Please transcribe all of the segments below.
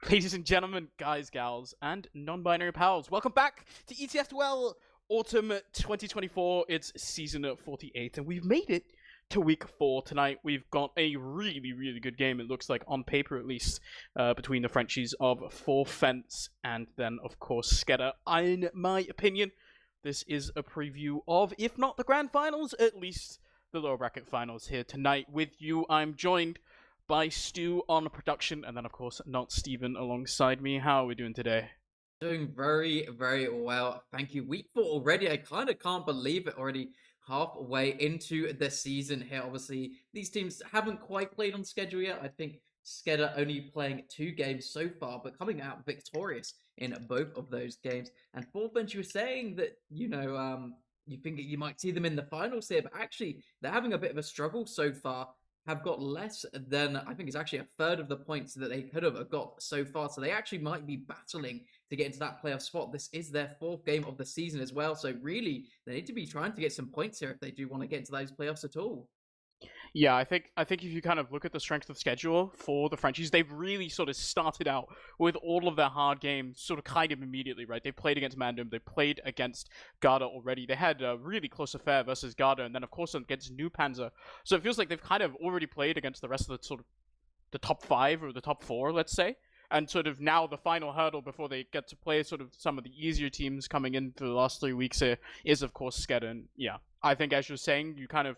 Ladies and gentlemen, guys, gals, and non-binary pals, welcome back to ETF2L Autumn 2024. It's season 48, and we've made it to week 4 tonight. We've got a really good game, it looks like, on paper at least, between the Frenchies of Forfence and then, of course, SKEDDA. In my opinion, this is a preview of, if not the grand finals, at least the lower bracket finals here tonight. With you, I'm joined by Stu on production, and then of course not Steven alongside me. How are we doing today? Doing very well. Thank you. Week 4 already. I kind of can't believe it already. Halfway into the season here. Obviously, these teams haven't quite played on schedule yet. I think SKEDDA only playing 2 games so far, but coming out victorious in both of those games. And Forfence, you were saying that, you think you might see them in the finals here, but actually, they're having a bit of a struggle so far. Have got less than, I think it's actually a third of the points that they could have got so far. So they actually might be battling to get into that playoff spot. This is their 4th game of the season as well. So really, they need to be trying to get some points here if they do want to get into those playoffs at all. Yeah, I think if you kind of look at the strength of schedule for the Frenchies, they've really sort of started out with all of their hard games sort of kind of immediately, right? They played against Mandem, they played against Garda already. They had a really close affair versus Garda, and then of course against New Panzer. So it feels like they've kind of already played against the rest of the sort of the top 5 or the top 4, let's say. And sort of now the final hurdle before they get to play sort of some of the easier teams coming in for the last 3 weeks here is of course SKEDDA. And yeah, I think as you're saying, you kind of,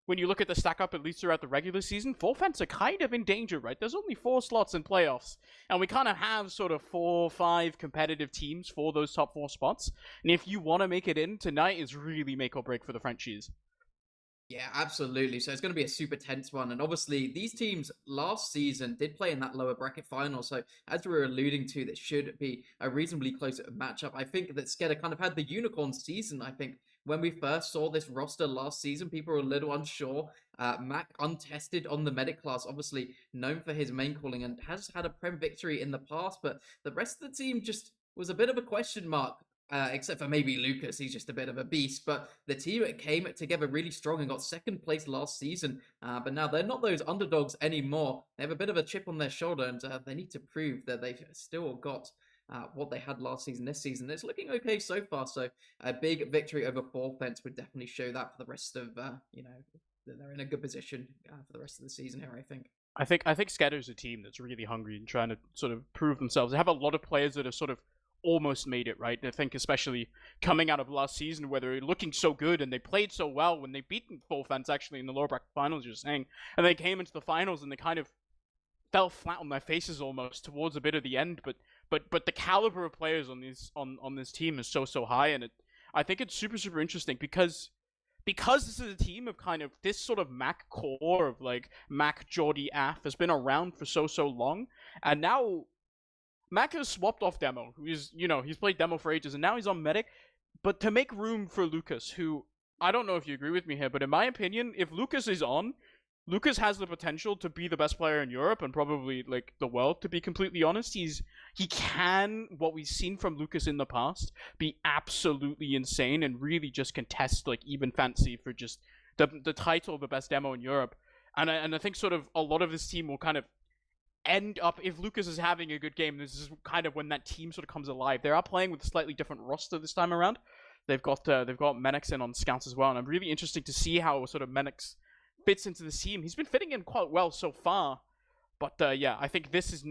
when you look at the stack up, at least throughout the regular season, Forfence are kind of in danger, right? There's only 4 slots in playoffs, and we kind of have sort of 4 or 5 competitive teams for those top 4 spots. And if you want to make it in, tonight is really make or break for the Frenchies. Yeah, absolutely. So it's going to be a super tense one. And obviously, these teams last season did play in that lower bracket final. So as we were alluding to, that should be a reasonably close matchup. I think that SKEDDA kind of had the unicorn season. I think when we first saw this roster last season, people were a little unsure. Mac untested on the medic class, obviously known for his main calling and has had a Prem victory in the past. But the rest of the team just was a bit of a question mark. Except for maybe Lucas, he's just a bit of a beast. But the team came together really strong and got 2nd place last season. But now they're not those underdogs anymore. They have a bit of a chip on their shoulder, and they need to prove that they've still got what they had last season this season. It's looking okay so far. So a big victory over Forfence would definitely show that for the rest of, that they're in a good position for the rest of the season here, I think. I think SKEDDA's a team that's really hungry and trying to sort of prove themselves. They have a lot of players that have sort of almost made it, right? I think especially coming out of last season where they're looking so good and they played so well when they beat Forfence actually in the lower bracket finals, you're saying, and they came into the finals and they kind of fell flat on their faces almost towards a bit of the end. But the caliber of players on this team is so high, and I think it's super interesting because this is a team of kind of this sort of Mac core of like Mac, Jordy, Af has been around for so long, and now Mac has swapped off Demo, he's played Demo for ages, and now he's on Medic. But to make room for Lucas, who, I don't know if you agree with me here, but in my opinion, if Lucas is on, Lucas has the potential to be the best player in Europe and probably like the world, to be completely honest. He can, what we've seen from Lucas in the past, be absolutely insane and really just contest like even fancy for just the title of the best demo in Europe. And I think sort of a lot of this team will kind of end up, if Lucas is having a good game, this is kind of when that team sort of comes alive. They are playing with a slightly different roster this time around. They've got Menix in on scouts as well, and I'm really interested to see how sort of Menix fits into the team. He's been fitting in quite well so far, but yeah, I think this is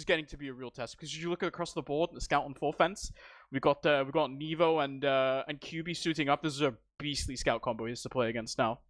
getting to be a real test, because you look across the board, the scout on Forfence, we got Nevo and QB suiting up. This is a beastly scout combo he has to play against now.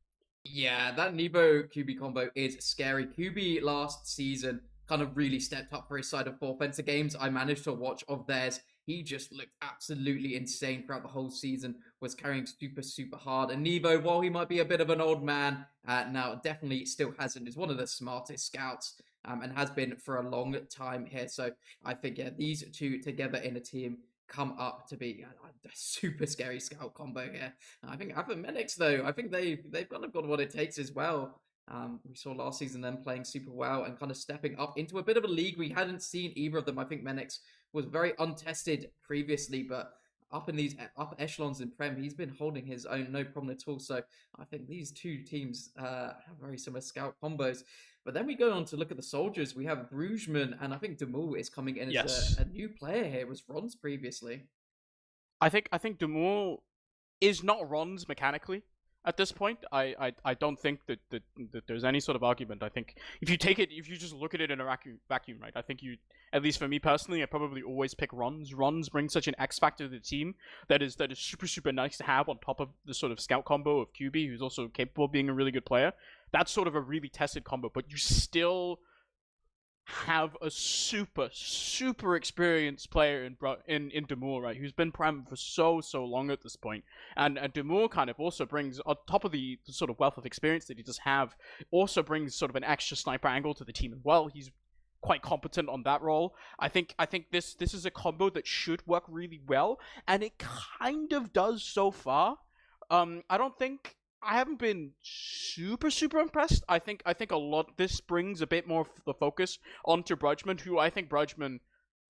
Yeah, that Nevo QB combo is scary. QB last season kind of really stepped up for his side of Forfence. The games I managed to watch of theirs, he just looked absolutely insane throughout the whole season, was carrying super hard. And Nevo, while he might be a bit of an old man, now definitely still is one of the smartest scouts, and has been for a long time here. So I think, yeah, these two together in a team come up to be a super scary scout combo here. I think Menix, though, I think they've kind of got what it takes as well. We saw last season them playing super well and kind of stepping up into a bit of a league we hadn't seen either of them. I think Menix was very untested previously, but up in these upper echelons in Prem, he's been holding his own, no problem at all. So I think these two teams have very similar scout combos. But then we go on to look at the soldiers. We have Brugman, and I think Demul is coming in as Yes. a new player here. It was Ron's previously. I think Demul is not Ron's mechanically at this point. I don't think that there's any sort of argument. I think if you just look at it in a vacuum, right? I think you, at least for me personally, I probably always pick Ron's. Ron's bring such an X factor to the team that is super nice to have on top of the sort of scout combo of QB, who's also capable of being a really good player. That's sort of a really tested combo, but you still have a super experienced player in Demul, right? Who's been Prem for so long at this point, and Demul kind of also brings, on top of the sort of wealth of experience that he does have, also brings sort of an extra sniper angle to the team as well. He's quite competent on that role. I think this is a combo that should work really well, and it kind of does so far. I haven't been super impressed. I think a lot. This brings a bit more of the focus onto Brugman, who I think Brugman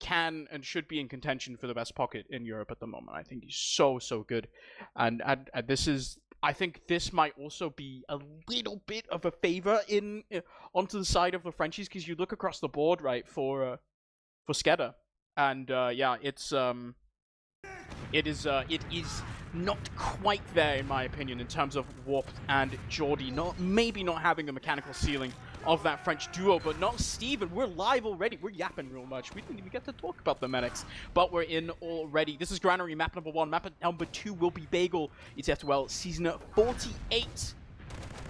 can and should be in contention for the best pocket in Europe at the moment. I think he's so good, and this is. I think this might also be a little bit of a favor in onto the side of the Frenchies, because you look across the board, right, for SKEDDA, and yeah, it is not quite there, in my opinion, in terms of Warped and Jordy. Maybe not having the mechanical ceiling of that French duo, but not Steven. We're live already. We're yapping real much. We didn't even get to talk about the medics, but we're in already. This is Granary, map number 1. Map number 2 will be Bagel. ETF2L season 48.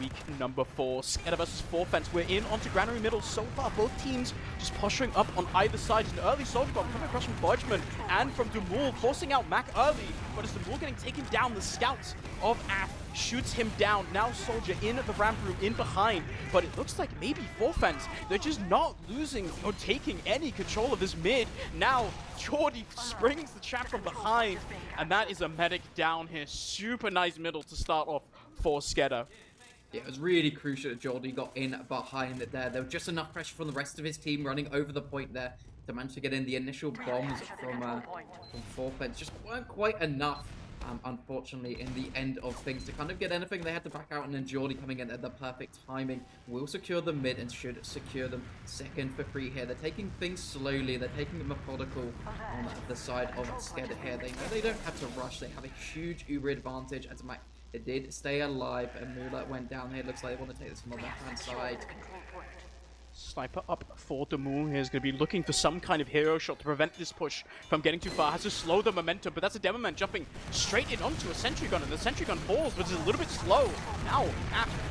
Week number 4, SKEDDA versus 4fence. We're in onto Granary middle so far. Both teams just posturing up on either side. An early soldier bomb coming across from Brugman and from Demul, forcing out Mac early. But as Demul getting taken down, the scouts of AF shoots him down. Now soldier in the ramp room, in behind. But it looks like maybe 4fence, they're just not losing or taking any control of this mid. Now Jordy springs the trap from behind, and that is a medic down here. Super nice middle to start off for SKEDDA. Yeah, it was really crucial that Jordy got in behind it there. There was just enough pressure from the rest of his team running over the point there to manage to get in. The initial bombs from 4fence just weren't quite enough, unfortunately, in the end of things to kind of get anything. They had to back out, and then Jordy coming in at the perfect timing will secure the mid and should secure them second for free here. They're taking things slowly. They're taking it methodical on the side of SKEDDA here. They know they don't have to rush. They have a huge Uber advantage as Mac. It did stay alive, and Mula went down here. Looks like they want to take this from the left-hand side. Sniper up for Demul. He's going to be looking for some kind of hero shot to prevent this push from getting too far. Has to slow the momentum, but that's a Demoman jumping straight in onto a sentry gun, and the sentry gun falls, but it's a little bit slow. Now,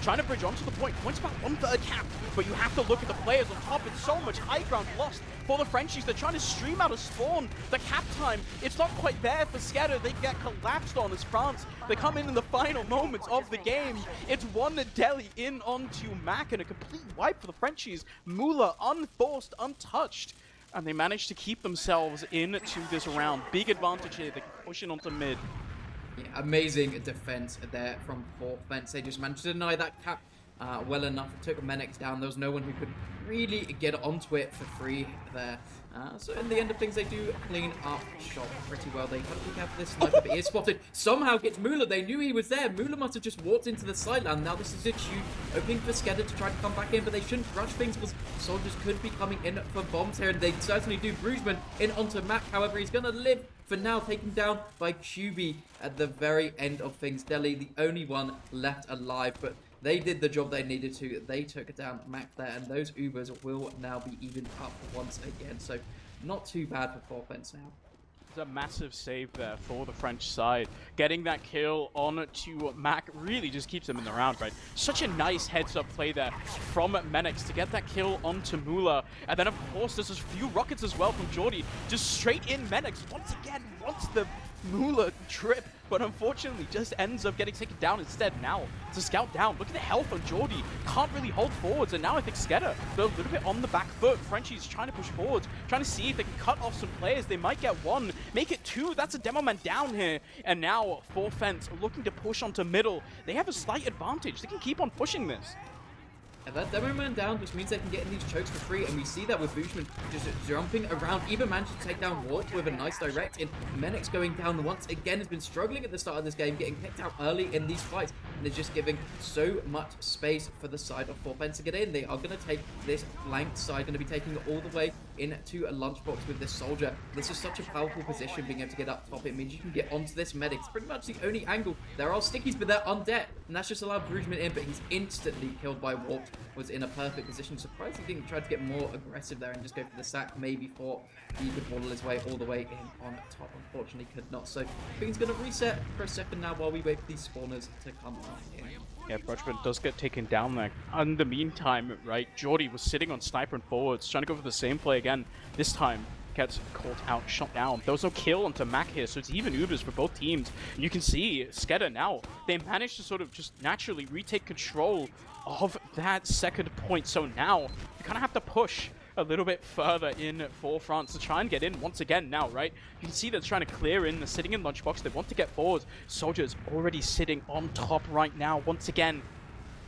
trying to bridge onto the point. Point's about 1/3 cap, but you have to look at the players on top. It's so much high ground lost for the Frenchies. They're trying to stream out a spawn. The cap time, it's not quite there for SKEDDA. They get collapsed on as France. They come in the final moments of the game. It's one Deli in onto Mac, and a complete wipe for the Frenchies. Mula unforced, untouched, and they managed to keep themselves into this round. Big advantage here. They can push in onto mid. Yeah, amazing defense there from 4fence. They just managed to deny that cap well enough. It took Menix down. There was no one who could really get onto it for free there. So in the end of things, they do clean up shop pretty well. They kind of look out for this sniper, but he is spotted. Somehow gets Mula. They knew he was there. Mula must have just walked into the sideline. Now this is a huge opening for SKEDDA to try to come back in, but they shouldn't rush things because soldiers could be coming in for bombs here, and they certainly do. Brugman in onto Mac. However, he's going to live for now, taken down by QB at the very end of things. Deli, the only one left alive, but they did the job they needed to. They took down Mac there, and those Ubers will now be evened up once again. So not too bad for 4fence now. A massive save there for the French side. Getting that kill on to Mac really just keeps him in the round, right? Such a nice heads-up play there from Menix to get that kill onto Mula. And then, of course, there's a few rockets as well from Jordy. Just straight in Menix. Once again, wants the Mula trip, but unfortunately just ends up getting taken down instead. Now, it's a scout down. Look at the health on Jordy. Can't really hold forwards, and now I think SKEDDA, they're a little bit on the back foot. Frenchies trying to push forwards, trying to see if they can cut off some players. They might get one, make it two. That's a demo man down here. And now 4fence looking to push onto middle. They have a slight advantage. They can keep on pushing this. And that demo man down just means they can get in these chokes for free, and we see that with Brugman just jumping around, even managed to take down Warp with a nice direct. And Menix going down once again has been struggling at the start of this game, getting picked out early in these fights. and is just giving so much space for the side of Forfence to get in. They are going to take this flanked side, going to be taking it all the way into a lunchbox with this soldier. This is such a powerful position, being able to get up top. It means you can get onto this medic. It's pretty much the only angle. There are stickies, but they're undead, and that's just allowed Brugman in, but he's instantly killed by Warped. Was in a perfect position. Surprised he didn't try to get more aggressive there and just go for the sack. Maybe thought he could waddle his way all the way in on top. Unfortunately, could not. So things going to reset for a second now while we wait for these spawners to come out here. Yeah, Brugman does get taken down there. In the meantime, right, Jordy was sitting on sniper and forwards, trying to go for the same play again. This time, gets caught out, shot down. There was no kill onto Mac here, so it's even Ubers for both teams. And you can see SKEDDA now, they managed to sort of just naturally retake control of that second point. So now, you kind of have to push a little bit further in for France to try and get in once again now, right? You can see they're trying to clear in, they're sitting in lunchbox, they want to get forward. Soldiers already sitting on top right now, once again.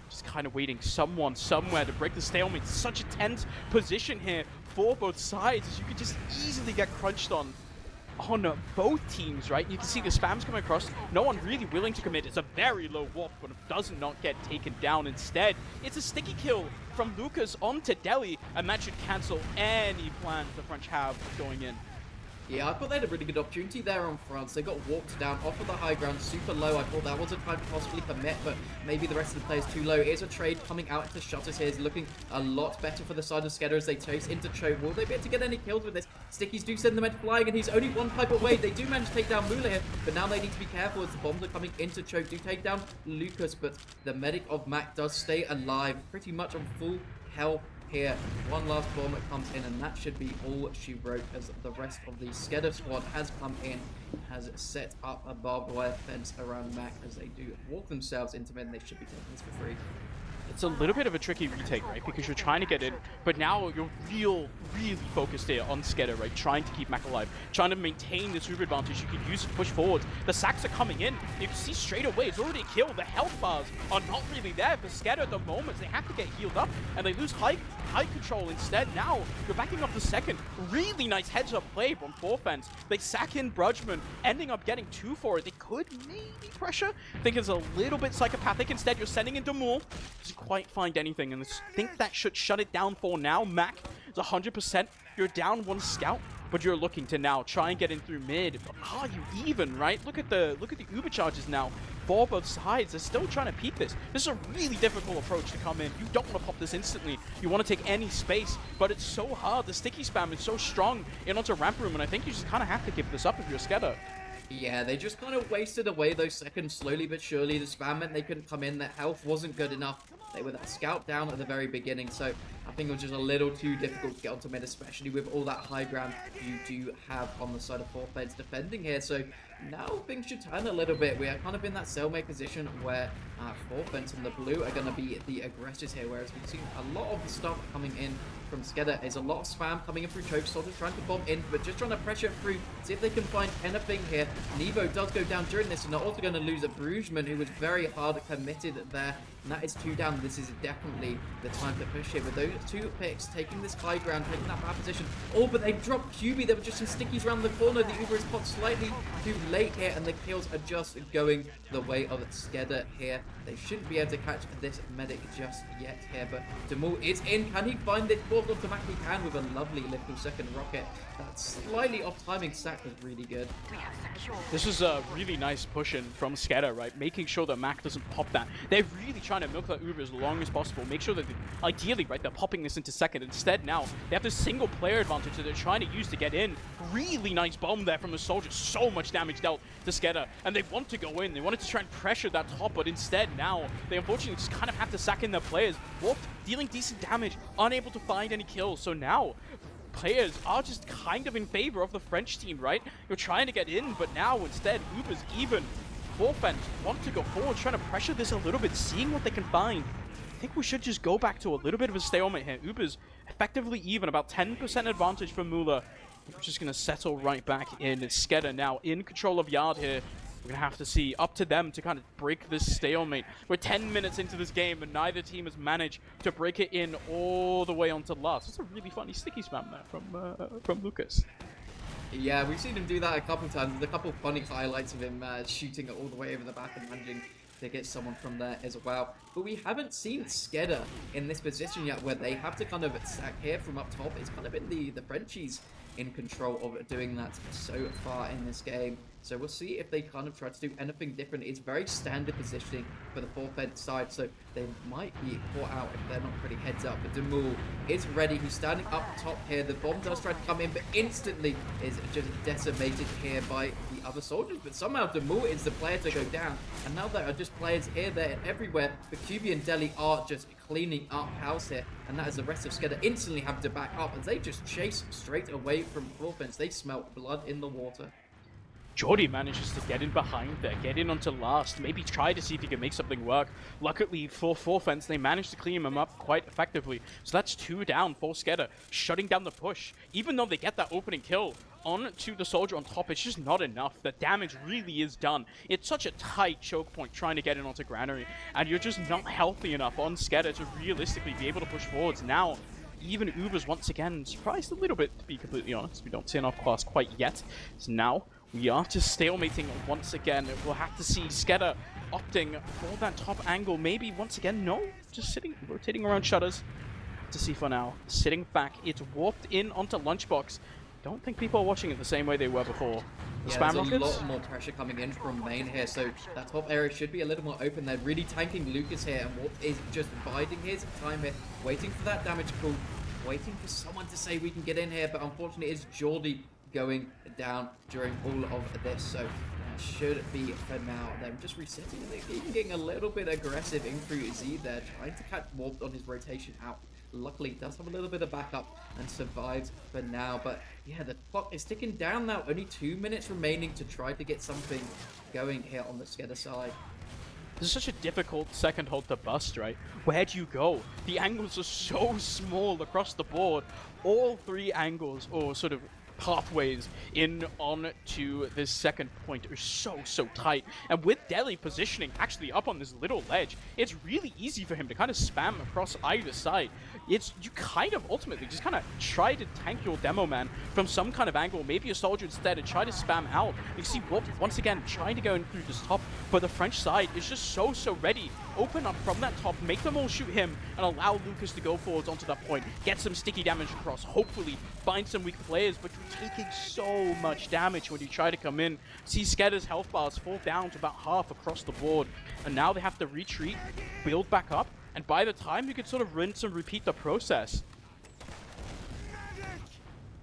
Just kind of waiting someone somewhere to break the stalemate. Such a tense position here for both sides, as you could just easily get crunched on both teams, right? You can see the spams coming across. No one really willing to commit. It's a very low warp, but it does not get taken down. Instead, it's a sticky kill from Lucas onto Delhi, and that should cancel any plans the French have going in. Yeah, I thought they had a really good opportunity there on France. They got walked down off of the high ground, super low. I thought that was a time to possibly commit, but maybe the rest of the players too low. Here's a trade coming out into Shutters here. Is looking a lot better for the side of SKEDDA as they chase into Choke. Will they be able to get any kills with this? Stickies do send the med flying, and he's only one pipe away. They do manage to take down Mula here, but now they need to be careful as the bombs are coming into Choke. Do take down Lucas, but the medic of Mac does stay alive, pretty much on full health here. One last bomb that comes in, and that should be all she wrote, as the rest of the SKEDDA squad has come in, has set up a barbed wire fence around Mac as they do walk themselves into mid, and they should be taking this for free. It's a little bit of a tricky retake, right? Because you're trying to get in, but now you're really focused here on SKEDDA, right? Trying to keep Mac alive, trying to maintain this Uber advantage. You can use it to push forward. The sacks are coming in. You can see straight away, it's already a kill. The health bars are not really there for SKEDDA at the moment. They have to get healed up, and they lose high control instead. Now, you're backing up the second. Really nice heads-up play from Forfence. They sack in Brugman, ending up getting 2 for it. They could maybe pressure. I think it's a little bit psychopathic. Instead, you're sending in Demul. Doesn't quite find anything, and I think that should shut it down for now. Mac is 100%. You're down 1 scout, but you're looking to now try and get in through mid. But are you even, right? Look at the Uber charges now for both sides. They're still trying to peep this. This is a really difficult approach to come in. You don't want to pop this instantly. You want to take any space, but it's so hard. The sticky spam is so strong in onto ramp room, and I think you just kind of have to give this up if you're SKEDDA. Yeah, they just kind of wasted away those seconds slowly but surely. The spam meant they couldn't come in. Their health wasn't good enough. They were that scout down at the very beginning, so I think it was just a little too difficult to get onto mid, especially with all that high ground you do have on the side of Forfence defending here. So now things should turn a little bit. We are kind of in that cellmate position where Forfence and the blue are going to be the aggressors here, whereas we've seen a lot of the stuff coming in from SKEDDA is a lot of spam coming in through Choke. Soldiers trying to bomb in, but just trying to pressure through, see if they can find anything here. Nevo does go down during this, and they're also going to lose a Brugman, who was very hard committed there, and that is 2 down. This is definitely the time to push it with those 2 picks, taking this high ground, taking that bad position. Oh, but they dropped QB. There were just some stickies around the corner. The Uber is caught slightly too late here, and the kills are just going the way of SKEDDA here. They shouldn't be able to catch this medic just yet here, but Demul is in. Can he find it? Fourth automatically can with a lovely little second rocket. That slightly off timing sack was really good. This is a really nice push in from SKEDDA, right? Making sure that Mac doesn't pop that. They're really trying to milk that Uber as long as possible. Make sure that, ideally, right, they're popping this into second. Instead, now, they have this single player advantage that they're trying to use to get in. Really nice bomb there from the soldier. So much damage dealt to SKEDDA. And they want to go in. They wanted to try and pressure that top, but instead, now, they unfortunately just kind of have to sack in their players. Warp dealing decent damage, unable to find any kills. So now, players are just kind of in favor of the French team, right? You're trying to get in, but now instead, Uber's even. Forfence want to go forward, trying to pressure this a little bit, seeing what they can find. I think we should just go back to a little bit of a stalemate here. Uber's effectively even, about 10% advantage for Mula. We're just going to settle right back in. It's SKEDDA now in control of Yard here. We're going to have to see, up to them to kind of break this stalemate. We're 10 minutes into this game, and neither team has managed to break it in all the way onto last. It's a really funny sticky spam there from Lucas. Yeah, we've seen him do that a couple times. There's a couple funny highlights of him shooting it all the way over the back and managing to get someone from there as well. But we haven't seen SKEDDA in this position yet, where they have to kind of attack here from up top. It's kind of been the Frenchies in control of doing that so far in this game. So we'll see if they kind of try to do anything different. It's very standard positioning for the forfeit side, so they might be caught out if they're not pretty heads up. But Demul is ready. He's standing up top here. The bomb does try to come in, but instantly is just decimated here by the other soldiers. But somehow Demul is the player to go down. And now there are just players here, there, and everywhere. But QB and Delhi are just cleaning up house here. And that is the rest of SKEDDA instantly having to back up as they just chase straight away from offense. They smell blood in the water. Jordy manages to get in behind there, get in onto last, maybe try to see if he can make something work. Luckily for Forfence, they managed to clean him up quite effectively. So that's 2 down for SKEDDA, shutting down the push. Even though they get that opening kill onto the soldier on top, it's just not enough. The damage really is done. It's such a tight choke point trying to get in onto Granary, and you're just not healthy enough on SKEDDA to realistically be able to push forwards. Now, even Ubers once again surprised a little bit, to be completely honest. We don't see enough class quite yet. So now we are just stalemating once again. We'll have to see SKEDDA opting for that top angle. Maybe once again, no, just sitting, rotating around shutters. To see for now, sitting back. It's warped in onto Lunchbox. Don't think people are watching it the same way they were before. The spam there's rockets? a lot more pressure coming in from main here, so that top area should be a little more open. They're really tanking Lucas here, and Warp is just biding his time here, waiting for that damage pool, waiting for someone to say we can get in here, but unfortunately it's Jordy going down during all of this, so that should be for now. They're just resetting, and they're even getting a little bit aggressive in through Z there, trying to catch Warp on his rotation out. Luckily, does have a little bit of backup and survives for now. But yeah, the clock is ticking down now. Only 2 minutes remaining to try to get something going here on the SKEDDA side. This is such a difficult second hold to bust, right? Where do you go? The angles are so small across the board. All 3 angles, or sort of pathways in on to this second point are so tight, and with Delhi positioning actually up on this little ledge, it's really easy for him to kind of spam across either side. It's you kind of ultimately just kind of try to tank your demo man from some kind of angle, maybe a soldier instead, and try to spam out. You see Wolf once again trying to go in through this top, but the French side is just so ready. Open up from that top, make them all shoot him, and allow Lucas to go forwards onto that point, get some sticky damage across, hopefully find some weak players, but you're taking so much damage when you try to come in. See SKEDDA's health bars fall down to about half across the board, and now they have to retreat, build back up, and by the time you can sort of rinse and repeat the process.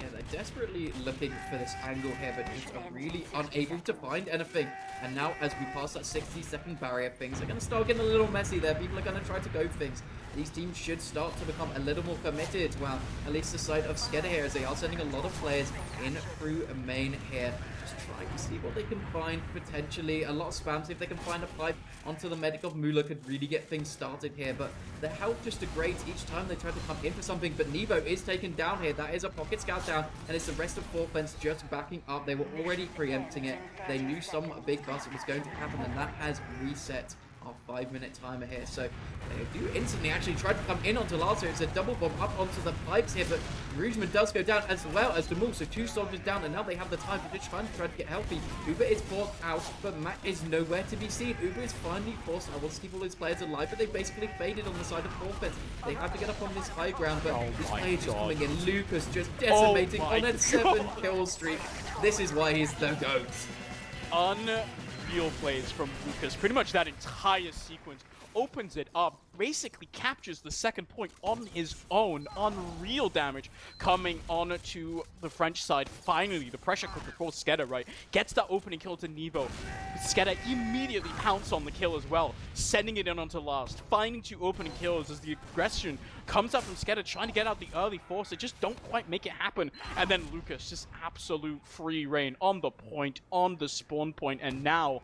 Yeah, they're desperately looking for this angle here, but just are really unable to find anything. And now, as we pass that 60-second barrier, things are going to start getting a little messy there. People are going to try to go things. These teams should start to become a little more committed. Well, at least the side of SKEDDA here, as they are sending a lot of players in through a main here. Just trying to see what they can find, potentially. A lot of spam, see if they can find a pipe onto the medic of Mula could really get things started here. But the health just degrades each time they try to come in for something. But Nevo is taken down here. That is a pocket scout down, and it's the rest of Forfence just backing up. They were already preempting it. They knew some big bust was going to happen, and that has reset our 5-minute timer here. So they do instantly actually try to come in onto Lazo. It's a double bomb up onto the pipes here, but Rougeman does go down as well as Demul. So 2 soldiers down, and now they have the time to just try to get healthy. Uber is forced out, but Matt is nowhere to be seen. Uber is finally forced out. Wants to keep all his players alive, but they basically faded on the side of Forfeit. They have to get up on this high ground, but this player just coming in. Lucas just decimating on a 7-kill streak. This is why he's the GOAT. Unreal plays from Lucas. Pretty much that entire sequence opens it up, basically captures the second point on his own. Unreal damage coming on to the French side. Finally, the pressure cooker for SKEDDA, right? Gets that opening kill to Nevo. SKEDDA immediately pounce on the kill as well, sending it in onto last, finding 2 opening kills as the aggression comes up from SKEDDA, trying to get out the early force. They just don't quite make it happen. And then Lucas, just absolute free reign on the point, on the spawn point, and now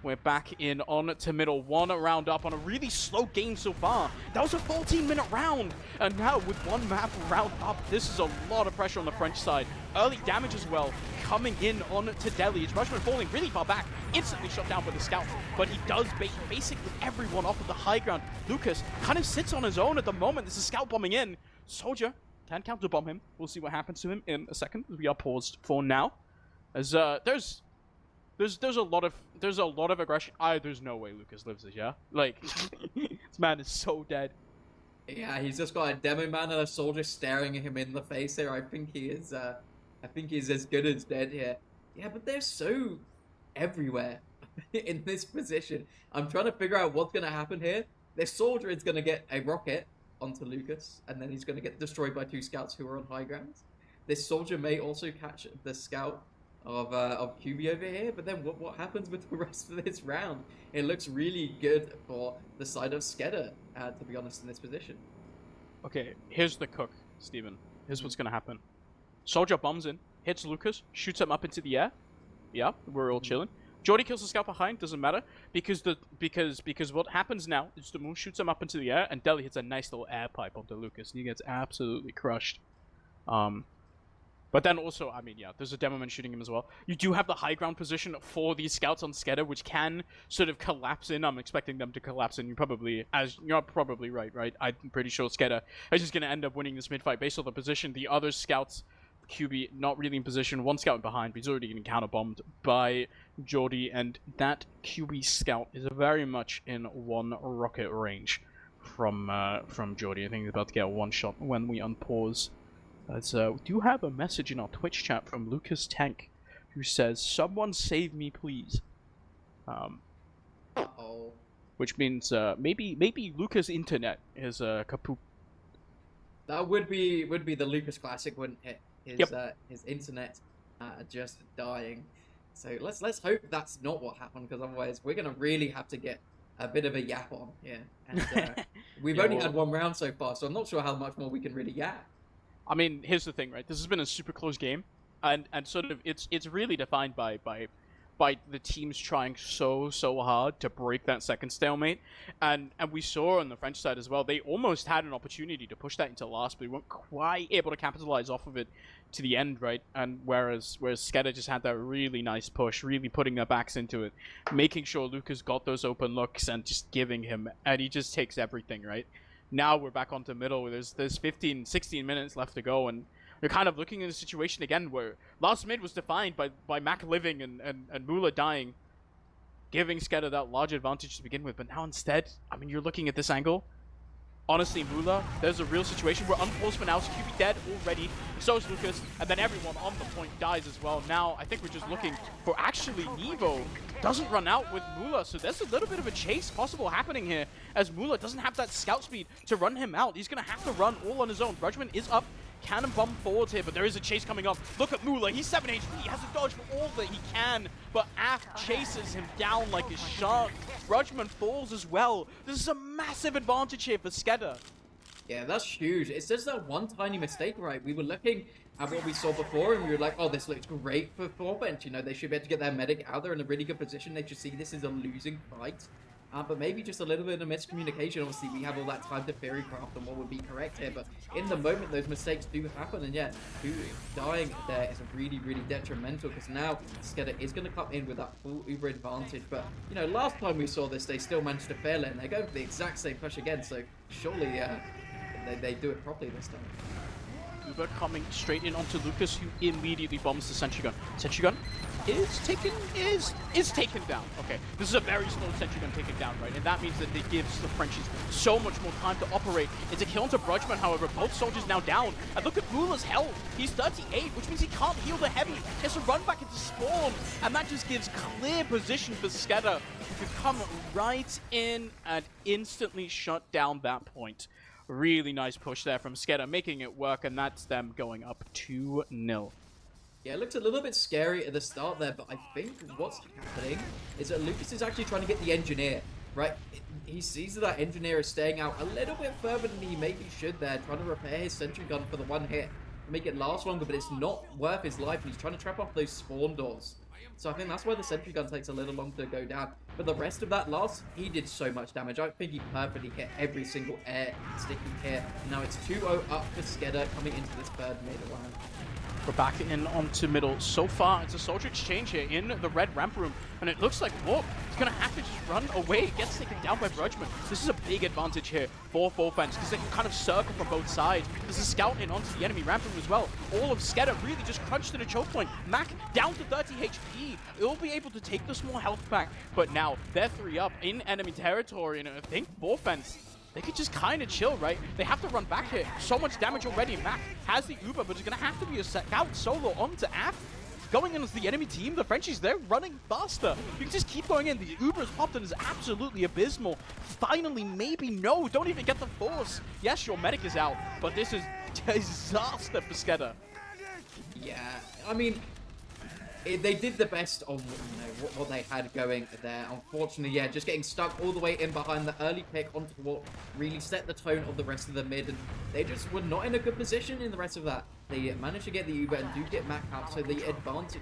we're back in on to middle. 1 round up on a really slow game so far. That was a 14-minute round. And now with 1 map round up, this is a lot of pressure on the French side. Early damage as well coming in on to Delhi. It's Rushman falling really far back. Instantly shot down by the scout. But he does bait basically everyone off of the high ground. Lucas kind of sits on his own at the moment. There's a scout bombing in. Soldier can counter bomb him. We'll see what happens to him in a second. We are paused for now. As there's there's a lot of aggression. There's no way Lucas lives this, yeah? Like, this man is so dead. Yeah, he's just got a demo man and a soldier staring at him in the face here. I think he's as good as dead here. Yeah, but they're so everywhere in this position. I'm trying to figure out what's going to happen here. This soldier is going to get a rocket onto Lucas, and then he's going to get destroyed by 2 scouts who are on high ground. This soldier may also catch the scout of QB over here, but then what happens with the rest of this round? It looks really good for the side of SKEDDA, to be honest, in this position. Okay, here's the cook, Steven. Here's what's gonna happen. Soldier bombs in, hits Lucas, shoots him up into the air. Yeah, we're all chilling. Jordy kills the scout behind, doesn't matter, because what happens now is the moon shoots him up into the air, and Deli hits a nice little air pipe onto Lucas, and he gets absolutely crushed. But then also, I mean, yeah, there's a demoman shooting him as well. You do have the high ground position for these scouts on SKEDDA, which can sort of collapse in. I'm expecting them to collapse in. You're probably right? I'm pretty sure SKEDDA is just going to end up winning this mid-fight based on the position. The other scouts, QB, not really in position. One scout behind, but he's already getting counter-bombed by Jordy, and that QB scout is very much in 1 rocket range from Jordy. I think he's about to get a 1 shot when we unpause. We do have a message in our Twitch chat from Lucas Tank, who says, "Someone save me, please." Which means maybe Lucas' internet is kaput. That would be the Lucas classic, wouldn't it? His internet just dying. So let's hope that's not what happened, because otherwise we're gonna really have to get a bit of a yap on here. And we've only had 1 round so far, so I'm not sure how much more we can really yap. I mean, here's the thing, right? This has been a super close game, and sort of it's really defined by the teams trying so hard to break that second stalemate, and we saw on the French side as well. They almost had an opportunity to push that into last, but they weren't quite able to capitalize off of it to the end, right? And whereas SKEDDA just had that really nice push, really putting their backs into it, making sure Lucas got those open looks and just giving him, and he just takes everything, right? Now we're back onto middle. There's 15, 16 minutes left to go, and we're kind of looking at a situation again where last mid was defined by Mac living and Mula dying, giving SKEDDA that large advantage to begin with. But now instead, I mean, you're looking at this angle. Honestly, Mula, there's a real situation where unpaused for now, is QB dead already, so is Lucas, and then everyone on the point dies as well. Now, I think we're just looking for actually Nevo doesn't run out with Mula, so there's a little bit of a chase possible happening here, as Mula doesn't have that scout speed to run him out. He's going to have to run all on his own. Brudgman is up. Cannon bomb forwards here, but there is a chase coming up. Look at Mula, he's 7 HP, he has to dodge for all that he can, but Aft chases him down like a shark. Brudgman falls as well. This is a massive advantage here for SKEDDA. Yeah, that's huge. It's just that one tiny mistake, right? We were looking at what we saw before, and we were like, oh, this looks great for 4bench. You know, they should be able to get their medic out there in a really good position. They should see this is a losing fight. But maybe just a little bit of miscommunication. Obviously, we have all that time to theory craft on what would be correct here, but in the moment, those mistakes do happen, and yeah, dying there is really, really detrimental, because now SKEDDA is going to come in with that full Uber advantage. But, you know, last time we saw this, they still managed to fail it, and they're going for the exact same push again, so surely they do it properly this time. Uber coming straight in onto Lucas, who immediately bombs the sentry gun. Sentry gun is taken down. Okay, this is a very slow sentry gun taken down, right? And that means that it gives the Frenchies so much more time to operate. It's a kill onto Brudgman, however. Both soldiers now down. And look at Mula's health. He's 38, which means he can't heal the heavy. He has to run back into spawn. And that just gives clear position for SKEDDA, who can come right in and instantly shut down that point. Really nice push there from SKEDDA, making it work, and that's them going up 2-0. Yeah, it looks a little bit scary at the start there, but I think what's happening is that Lucas is actually trying to get the engineer, right? He sees that that engineer is staying out a little bit further than he maybe should there, trying to repair his sentry gun for the one hit, make it last longer, but it's not worth his life, and he's trying to trap off those spawn doors. So I think that's why the sentry gun takes a little longer to go down. But the rest of that loss, he did so much damage. I think he perfectly hit every single air sticky here. Now it's 2-0 up for SKEDDA coming into this third mid round. We're back in onto middle. So far, it's a soldier exchange here in the red ramp room, and it looks like Warp is going to have to just run away. It gets taken down by Brudgman. This is a big advantage here for Forfence, because they can kind of circle from both sides. There's a scout in onto the enemy ramp room as well. All of SKEDDA really just crunched in a choke point. Mac down to 30 HP. It'll be able to take the small health back, but now they're 3 up in enemy territory, and I think Forfence, they could just kind of chill, right? They have to run back here. So much damage already. Mac has the Uber, but it's going to have to be a scout solo onto Af. Going into the enemy team, the Frenchies, they're running faster. You can just keep going in. The Uber's popped and is absolutely abysmal. Finally, maybe no. Don't even get the force. Yes, your medic is out, but this is disaster for SKEDDA. Yeah, I mean, they did the best of what they had going there. Unfortunately, yeah, just getting stuck all the way in behind the early pick onto what really set the tone of the rest of the mid, and they just were not in a good position in the rest of that. They managed to get the Uber and do get Mac out, so the advantage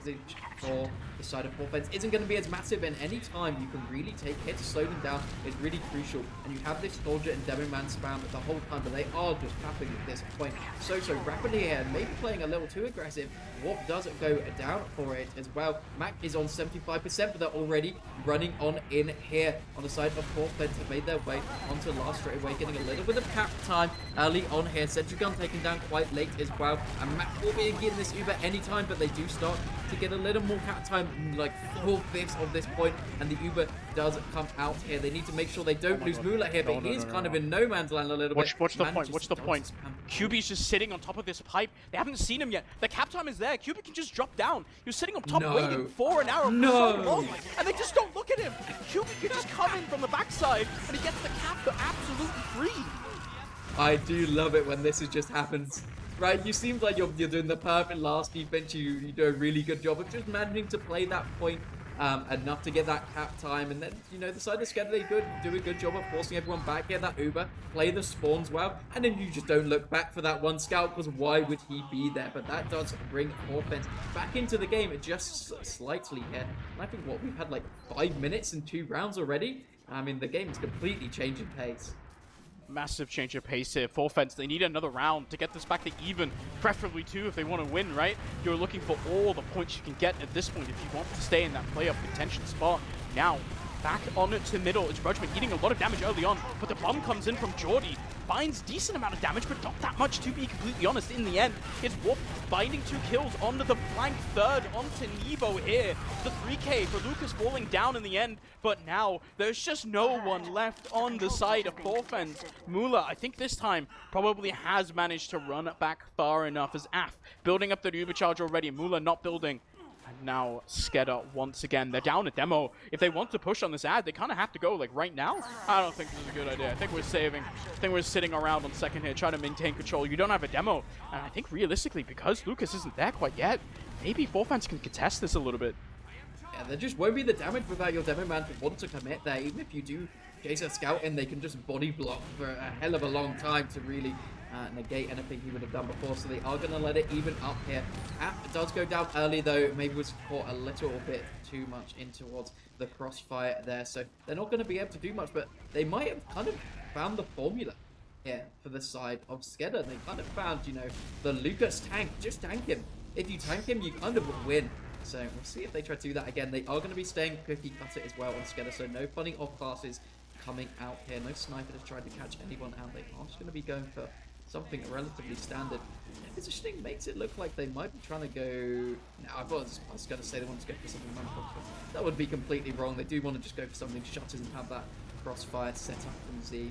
for the side of Forfence isn't going to be as massive, and any time you can really take hits, slow them down is really crucial. And you have this Soldier and Demo Man spam the whole time, but they are just tapping at this point so rapidly here, and maybe playing a little too aggressive. Warp does go down for it as well. Mac is on 75%, but they're already running on in here on the side of Forfence. Have made their way onto last straight away, getting a little bit of cap time early on here. Sentry Gun taken down quite late as well. And Mac will be getting this Uber anytime, but they do start to get a little more cap time, like 4/5 of this point, and the Uber does come out here. They need to make sure they don't lose Moolah here, but he is kind of in no man's land a little bit. What's the point? What's the point? QB's just sitting on top of this pipe. They haven't seen him yet. The cap time is there. QB can just drop down. You're sitting on top waiting for an arrow for so long, and they just don't look at him. QB can just come in from the backside, and he gets the cap for absolutely free. I do love it when this just happens. Right, you seem like you're doing the perfect last defense. You do a really good job of just managing to play that point enough to get that cap time, and then, you know, the side of SKEDDA, they do a good job of forcing everyone back, get that Uber, play the spawns well, and then you just don't look back for that one scout, because why would he be there? But that does bring Forfence back into the game just slightly here. And I think, what, we've had like 5 minutes and 2 rounds already? I mean, the game is completely changing pace. Massive change of pace here. Forfence, they need another round to get this back to even, preferably 2 if they want to win, right? You're looking for all the points you can get at this point if you want to stay in that playoff contention spot. Now, back on it to middle. It's Brudgman eating a lot of damage early on, but the bomb comes in from Geordie. Finds decent amount of damage, but not that much, to be completely honest. In the end, it's Warp finding 2 kills onto the flank third onto Nevo here. The 3K for Lucas falling down in the end, but now there's just no one left on the side of Forfence. Moolah, I think this time, probably has managed to run back far enough as Af building up the Uber charge already. Moolah not building. Now SKEDDA once again, they're down a demo. If they want to push on this ad, they kind of have to go like right now. I don't think this is a good idea. I think we're saving. I think we're sitting around on second here, trying to maintain control. You don't have a demo, and I think realistically, because Lucas isn't there quite yet, maybe Forfence can contest this a little bit. Yeah, there just won't be the damage without your demo man to want to commit there. Even if you do chase a scout in, they can just body block for a hell of a long time to really negate anything he would have done before, so they are going to let it even up here. App does go down early though, maybe was caught a little bit too much in towards the crossfire there, so they're not going to be able to do much, but they might have kind of found the formula here for the side of SKEDDA. They kind of found, you know, the Lucas tank. Just tank him. If you tank him, you kind of win. So we'll see if they try to do that again. They are going to be staying cookie cutter as well on SKEDDA, so no funny off classes coming out here. No sniper that's trying to catch anyone out. They are just going to be going for something relatively standard. Positioning makes it look like they might be trying to go... No, I was going to say they want to go for something manifold, but that would be completely wrong. They do want to just go for something shutters and have that crossfire set up from Z.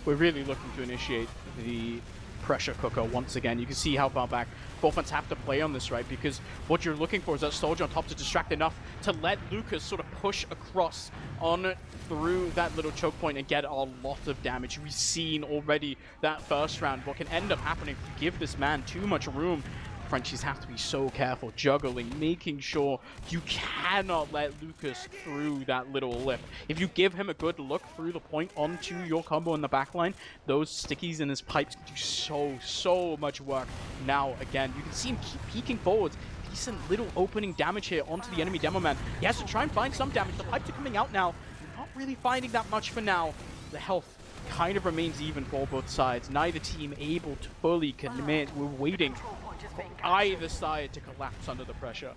We're really looking to initiate the pressure cooker once again. You can see how far back Forfence have to play on this, right? Because what you're looking for is that soldier on top to distract enough to let Lucas sort of push across on through that little choke point and get a lot of damage. We've seen already that first round what can end up happening if you give this man too much room. Frenchies have to be so careful, juggling, making sure you cannot let Lucas through that little lip. If you give him a good look through the point onto your combo in the backline, those stickies in his pipes do so much work. Now, again, you can see him keep peeking forwards. decent little opening damage here onto the enemy demo man. He has to try and find some damage. The pipes are coming out now. Not really finding that much for now. The health kind of remains even for both sides. Neither team able to fully commit. We're waiting for either side to collapse under the pressure.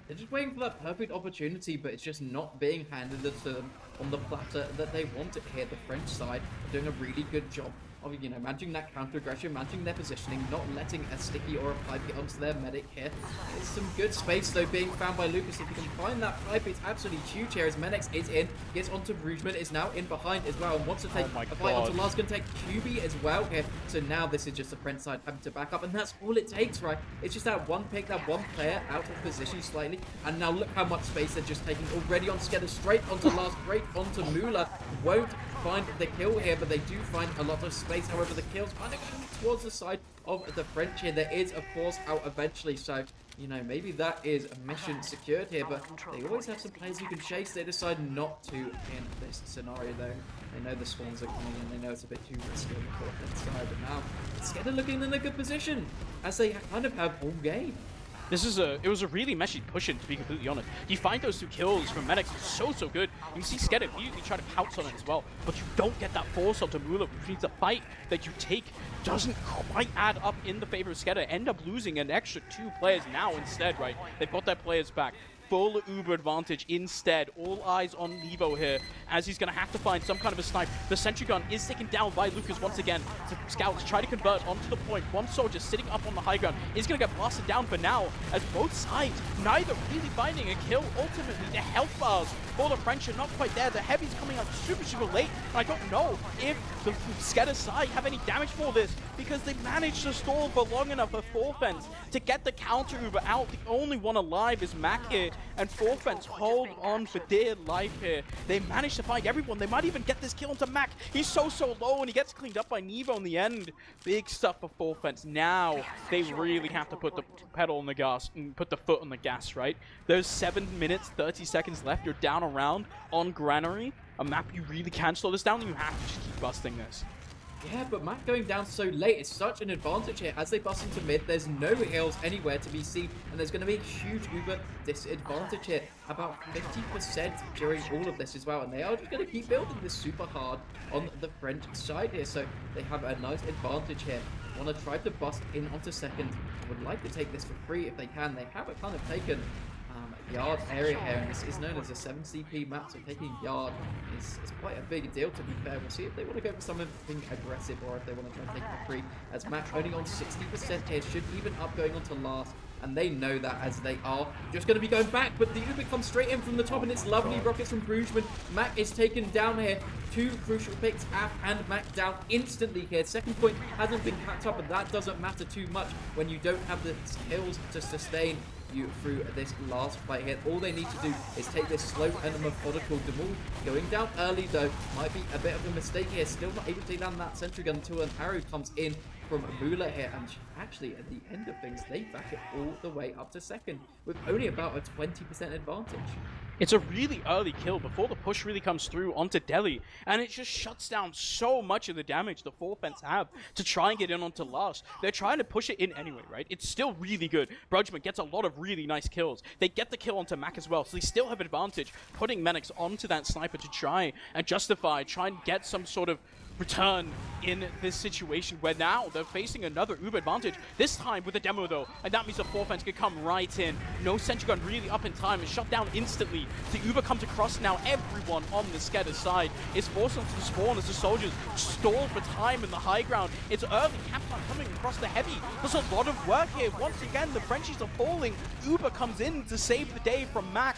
They're just waiting for that perfect opportunity, but it's just not being handed to them on the platter that they want it here. The French side are doing a really good job of, you know, managing that counter-aggression, managing their positioning, not letting a sticky or a pipe get onto their medic here. There's some good space, though, being found by Lucas. If you can find that pipe, it's absolutely huge here as Menex is in, gets onto Rougeman, is now in behind as well, and wants to take a fight onto Lars, going to take QB as well here. So now this is just the French side having to back up, and that's all it takes, right? It's just that one pick, that one player out of position slightly, and now look how much space they're just taking already on SKEDDA, straight onto Lars, straight onto Müller. Won't find the kill here, but they do find a lot of space. However, the kills kind of going towards the side of the French here. There is, of course, out eventually, so, you know, maybe that is a mission secured here, but they always have some players who can chase. They decide not to in this scenario, though. They know the spawns are coming in, they know it's a bit too risky on the Fortnite side, but now SKEDDA looking in a good position, as they kind of have all game. It was a really messy push-in, to be completely honest. You find those 2 kills from Menex, it's so good. You can see SKEDDA immediately try to pounce on it as well, but you don't get that force onto Müller, which means the fight that you take doesn't quite add up in the favor of SKEDDA. End up losing an extra 2 players now instead, right? They've got their players back. Full Uber advantage instead. All eyes on Levo here, as he's going to have to find some kind of a snipe. The sentry gun is taken down by Lucas once again. So Scouts try to convert onto the point. One soldier sitting up on the high ground is going to get blasted down for now, as both sides, neither really finding a kill. Ultimately, the health bars for the French are not quite there. The heavy's coming out super late, and I don't know if the SKEDDA side have any damage for this, because they managed to stall for long enough for Forfence to get the counter Uber out. The only one alive is Mac here, and Forfence hold on for dear life here. They managed to find everyone. They might even get this kill onto Mac. He's so low, and he gets cleaned up by Nevo in the end. Big stuff for Forfence. Now they really have to put the pedal on the gas and put the foot on the gas, right? There's 7 minutes, 30 seconds left. You're down around on Granary, a map you really can slow this down, and you have to just keep busting this. Yeah, but Mac going down so late is such an advantage here. As they bust into mid, there's no heals anywhere to be seen, and there's going to be a huge Uber disadvantage here. About 50% during all of this as well, and they are just going to keep building this super hard on the French side here, so they have a nice advantage here. Want to try to bust in onto second. Would like to take this for free if they can. They have kind of taken yard area here, and this is known as a 7 CP map, so taking yard is quite a big deal, to be fair. We'll see if they want to go for something aggressive, or if they want to try and take it for free, as Mac only on 60% here, should even up going on to last, and they know that, as they are just going to be going back, but the Uber comes straight in from the top, and it's lovely rockets from Rougeman. Mac is taken down here. 2 crucial picks, App and Mac down instantly here. Second point hasn't been packed up, but that doesn't matter too much when you don't have the skills to sustain you through this last fight here. All they need to do is take this slow and methodical. Demul going down early, though, might be a bit of a mistake here. Still not able to take down that sentry gun until an arrow comes in from Müller here, and actually at the end of things they back it all the way up to second with only about a 20% advantage. It's a really early kill before the push really comes through onto Delhi, and it just shuts down so much of the damage the Forfence have to try and get in onto Lars. They're trying to push it in anyway, right? It's still really good. Brudgman gets a lot of really nice kills. They get the kill onto Mac as well, so they still have advantage, putting Menex onto that sniper to try and justify, try and get some sort of return in this situation, where now they're facing another Uber advantage, this time with a demo though, and that means the Forfence can come right in. No sentry gun really up in time, and shut down instantly. The Uber comes across now. Everyone on the SKEDDA side is forced onto the spawn as the soldiers stall for time in the high ground. It's early. Captain coming across the heavy. There's a lot of work here. Once again, the Frenchies are falling. Uber comes in to save the day from Mac.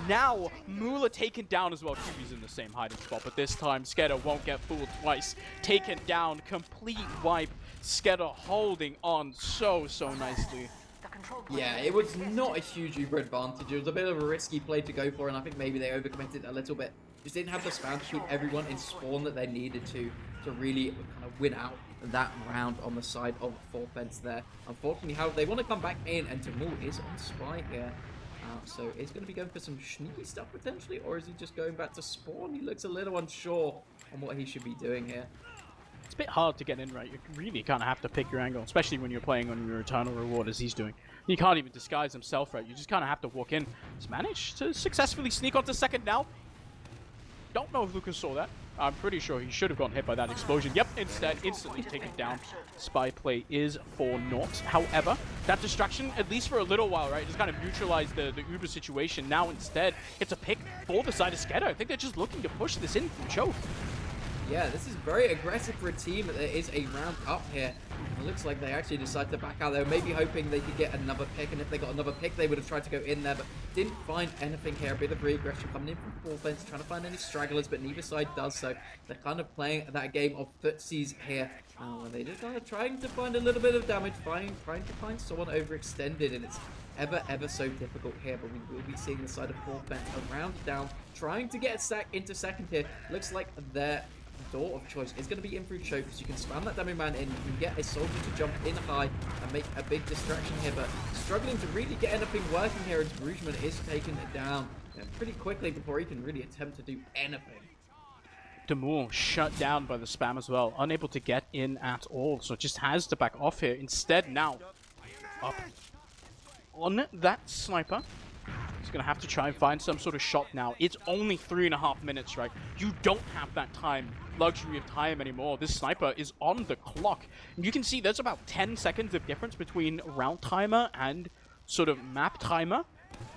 Now, Müller taken down as well. QB's in the same hiding spot, but this time SKEDDA won't get fooled twice. Taken down, complete wipe. SKEDDA holding on so nicely. Yeah, it was not a huge Uber advantage. It was a bit of a risky play to go for, and I think maybe they overcommitted a little bit. Just didn't have the spam to keep everyone in spawn that they needed to really kind of win out that round on the side of Forfence there. Unfortunately, how they want to come back in, and Demul is on spy here. So is going to be going for some sneaky stuff potentially, or is he just going back to spawn? He looks a little unsure on what he should be doing here. It's a bit hard to get in, right? You really kind of have to pick your angle, especially when you're playing on your eternal reward as he's doing. He can't even disguise himself, right? You just kind of have to walk in. He's managed to successfully sneak onto second now. Don't know if Lucas saw that. I'm pretty sure he should have gotten hit by that explosion. Yep, instead, instantly taken down. Spy play is for naught. However, that distraction, at least for a little while, right, just kind of neutralized the Uber situation. Now, instead, it's a pick for the side of SKEDDA. I think they're just looking to push this in from choke. Yeah, this is very aggressive for a team. There is a round up here. It looks like they actually decided to back out. They were maybe hoping they could get another pick, and if they got another pick, they would have tried to go in there, but didn't find anything here. A bit of re-aggression coming in from full fence, trying to find any stragglers, but neither side does so. They're kind of playing that game of footsies here. They just kind of trying to find a little bit of damage, trying to find someone overextended, and it's ever so difficult here, but we will be seeing the side of full fence around down, trying to get a sack into second here. Looks like they're door of choice is going to be in through choke, because you can spam that dummy man in, you can get a soldier to jump in high and make a big distraction here, but struggling to really get anything working here, as Rougeman is taken down pretty quickly before he can really attempt to do anything. Demul shut down by the spam as well, unable to get in at all, so just has to back off here. Instead now, up on that sniper. He's going to have to try and find some sort of shot now. It's only 3.5 minutes, right? You don't have that luxury of time anymore. This sniper is on the clock. And you can see there's about 10 seconds of difference between round timer and sort of map timer.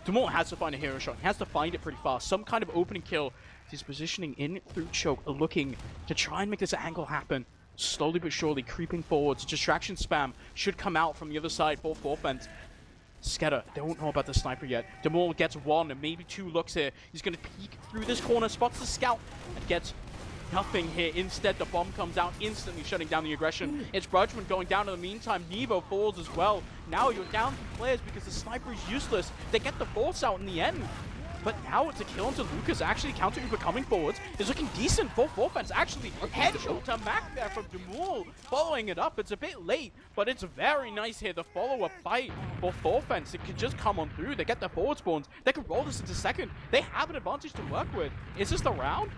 Demul has to find a hero shot. He has to find it pretty fast. Some kind of opening kill. He's positioning in through choke, looking to try and make this angle happen. Slowly but surely creeping forwards. Distraction spam should come out from the other side for offense. SKEDDA don't know about the sniper yet. Demul gets one and maybe two looks here. He's going to peek through this corner, spots the scout, and gets nothing here. Instead, the bomb comes out, instantly shutting down the aggression. It's Brudgman going down in the meantime. Nevo falls as well. Now you're down 3 players because the sniper is useless. They get the force out in the end. But now it's a kill onto Lucas. Actually, counter Uber coming forwards is looking decent for offense. Actually, headshot to Mac there from Demul. Following it up, it's a bit late, but it's very nice here. The follow-up fight for offense. It could just come on through. They get their forward spawns. They could roll this into second. They have an advantage to work with. Is this the round?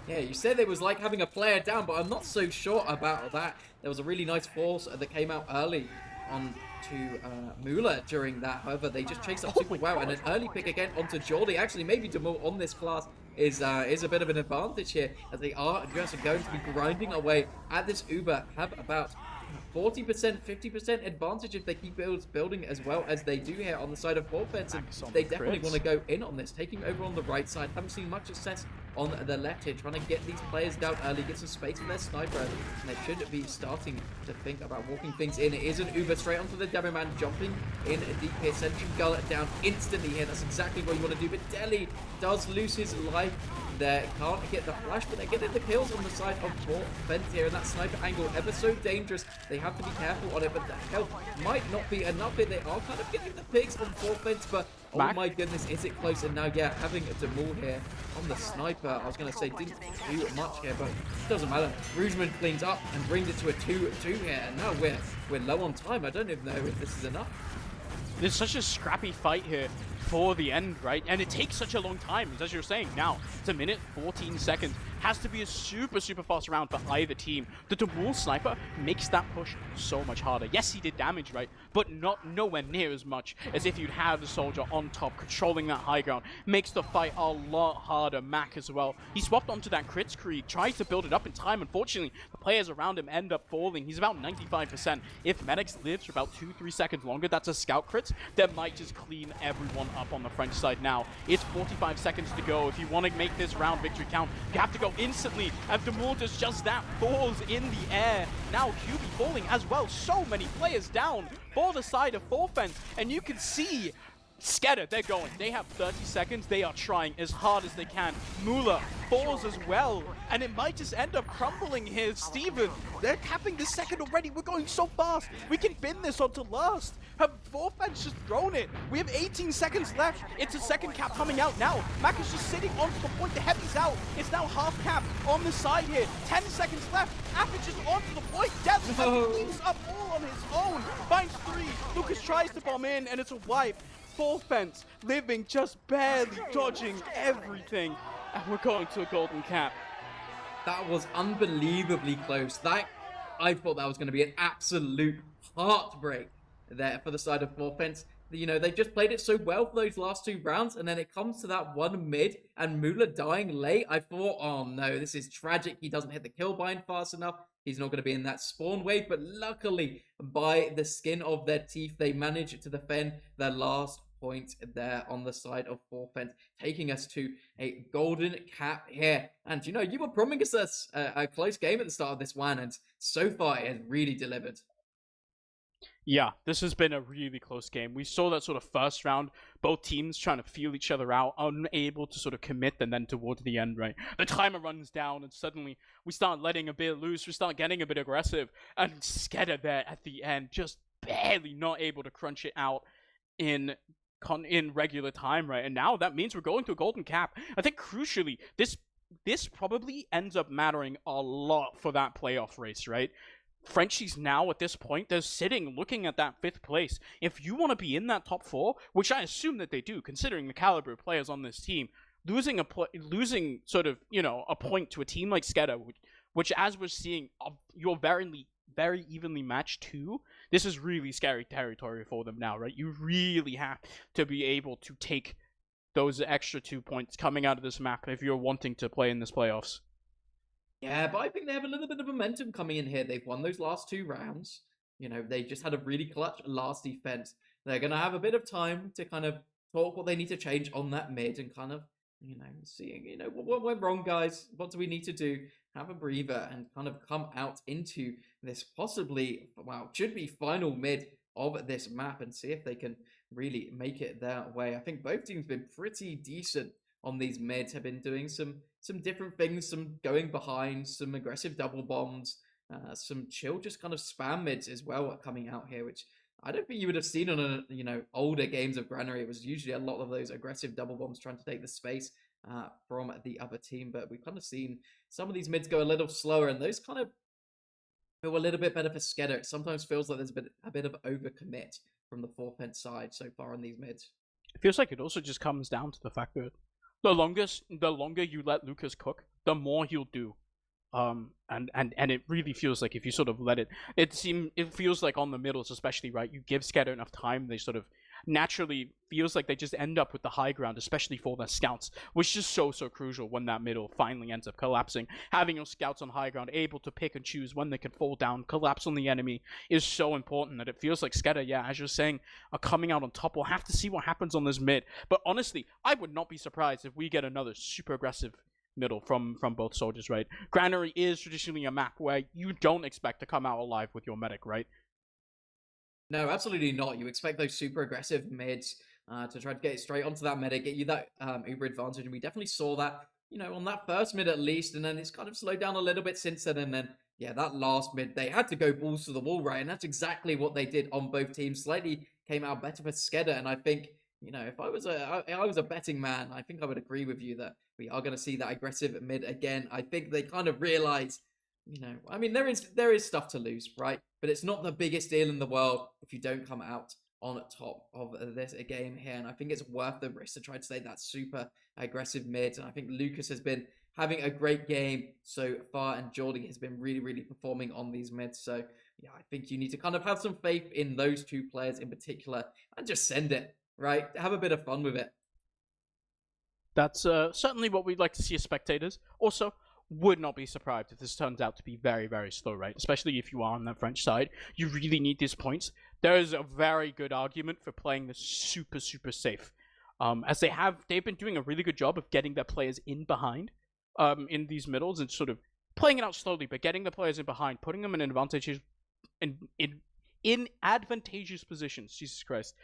Yeah, you said it was like having a player down, but I'm not so sure about that. There was a really nice force that came out early on to Muller during that. However, they just chased up super well, and an early pick again onto Jordy. Actually, maybe Demul on this class is a bit of an advantage here, as they are just going to be grinding away at this Uber. Have about 40%, 50% advantage if they keep building as well as they do here on the side of offense, and they definitely want to go in on this. Taking over on the right side, haven't seen much success on the left here, trying to get these players down early, get some space for their sniper, and they should be starting to think about walking things in. It is an Uber straight onto the demo man, jumping in deep here, sending Gullet down instantly here. That's exactly what you want to do, but Deli does lose his life there. Can't get the flash, but they're getting the kills on the side of offense here, and that sniper angle ever so dangerous. They have to be careful on it, but the health might not be enough here. They are kind of getting the pigs on offense, but oh my goodness, is it close? And now, yeah, having a Demul here on the sniper, I was going to say didn't do much here, but it doesn't matter. Rougeman cleans up and brings it to a 2-2 here, and now we're low on time. I don't even know if this is enough. There's such a scrappy fight here for the end, right? And it takes such a long time, as you're saying. Now, it's 1 minute, 14 seconds. Has to be a super fast round for either team. The Demul sniper makes that push so much harder. Yes, he did damage, right? But nowhere near as much as if you'd have the soldier on top, controlling that high ground. Makes the fight a lot harder. Mac as well. He swapped onto that crits creed, tries to build it up in time. Unfortunately, the players around him end up falling. He's about 95%. If Medics lives for about 2-3 seconds longer, that's a scout crit. That might just clean everyone up on the French side now. It's 45 seconds to go. If you want to make this round victory count, you have to go instantly. And Demul does just that, falls in the air. Now QB falling as well. So many players down for the side of offense. And you can see SKEDDA, they're going. They have 30 seconds. They are trying as hard as they can. Muller falls as well. And it might just end up crumbling here. Steven, they're capping the second already. We're going so fast. We can bin this onto last. Have offense just thrown it. We have 18 seconds left. It's a second cap coming out now. Mac is just sitting onto the point. The heavy's out. It's now half cap on the side here. 10 seconds left. App is just onto the point. Death cleans up all on his own. Finds 3. Lucas tries to bomb in, and it's a wipe. Full fence, living, just barely dodging everything. And we're going to a golden cap. That was unbelievably close. I thought that was going to be an absolute heartbreak there for the side of offense. You know, they just played it so well for those last 2 rounds, and then it comes to that one mid, and Mula dying late. I thought, oh no, this is tragic. He doesn't hit the kill bind fast enough. He's not going to be in that spawn wave, but luckily, by the skin of their teeth, they managed to defend their last point there on the side of Forfeit, taking us to a golden cap here. And, you know, you were promising us a close game at the start of this one, and so far it has really delivered. Yeah, this has been a really close game. We saw that sort of first round, both teams trying to feel each other out, unable to sort of commit, and then towards the end, right, the timer runs down, and suddenly we start letting a bit loose, we start getting a bit aggressive, and SKEDDA there at the end, just barely not able to crunch it out in regular time, right? And now that means we're going to a golden cap. I think crucially, this probably ends up mattering a lot for that playoff race, right? Frenchies now at this point, they're sitting looking at that 5th place. If you want to be in that top 4, which I assume that they do, considering the caliber of players on this team, losing sort of, you know, a point to a team like SKEDDA, which as we're seeing, you're very evenly matched too. This is really scary territory for them now, right? You really have to be able to take those extra 2 points coming out of this map if you're wanting to play in this playoffs. Yeah, but I think they have a little bit of momentum coming in here. They've won those last 2 rounds. You know, they just had a really clutch last defense. They're going to have a bit of time to kind of talk what they need to change on that mid and kind of, you know, seeing, you know, what went wrong, guys? What do we need to do? Have a breather and kind of come out into this possibly, wow, should be final mid of this map and see if they can really make it their way. I think both teams have been pretty decent on these mids, have been doing some different things, some going behind, some aggressive double bombs, some chill, just kind of spam mids as well coming out here, which I don't think you would have seen on older games of Granary. It was usually a lot of those aggressive double bombs trying to take the space from the other team, but we've kind of seen some of these mids go a little slower, and those kind of feel a little bit better for SKEDDA. It sometimes feels like there's been a bit of overcommit from the Forfeit side so far on these mids. It feels like it also just comes down to the fact that the longer you let Lucas cook, the more he'll do. And it really feels like if you sort of let it feels like on the middles especially, right, you give SKEDDA enough time, they sort of naturally feels like they just end up with the high ground, especially for their scouts, which is so crucial when that middle finally ends up collapsing. Having your scouts on high ground, able to pick and choose when they can fall down, collapse on the enemy, is so important that it feels like SKEDDA, yeah, as you're saying, are coming out on top. We'll have to see what happens on this mid, but honestly, I would not be surprised if we get another super aggressive middle from both soldiers, right? Granary is traditionally a map where you don't expect to come out alive with your medic, right? No, absolutely not. You expect those super aggressive mids to try to get it straight onto that medic, get you that uber advantage, and we definitely saw that, you know, on that first mid at least, and then it's kind of slowed down a little bit since then, and then, yeah, that last mid, they had to go balls to the wall, right? And that's exactly what they did on both teams. Slightly came out better for SKEDDA, and I think, you know, if I was a betting man, I think I would agree with you that we are going to see that aggressive mid again. I think they kind of realize, you know, I mean, there is stuff to lose, right? But it's not the biggest deal in the world if you don't come out on top of this game here. And I think it's worth the risk to try to stay that super aggressive mid. And I think Lucas has been having a great game so far, and Jordy has been really performing on these mids. So yeah, I think you need to kind of have some faith in those 2 players in particular and just send it, right? Have a bit of fun with it. That's certainly what we'd like to see as spectators. Also, would not be surprised if this turns out to be very slow, right? Especially if you are on the French side. You really need these points. There is a very good argument for playing this super safe. As they've been doing a really good job of getting their players in behind in these middles and sort of playing it out slowly, but getting the players in behind, putting them in advantageous in advantageous positions, Jesus Christ,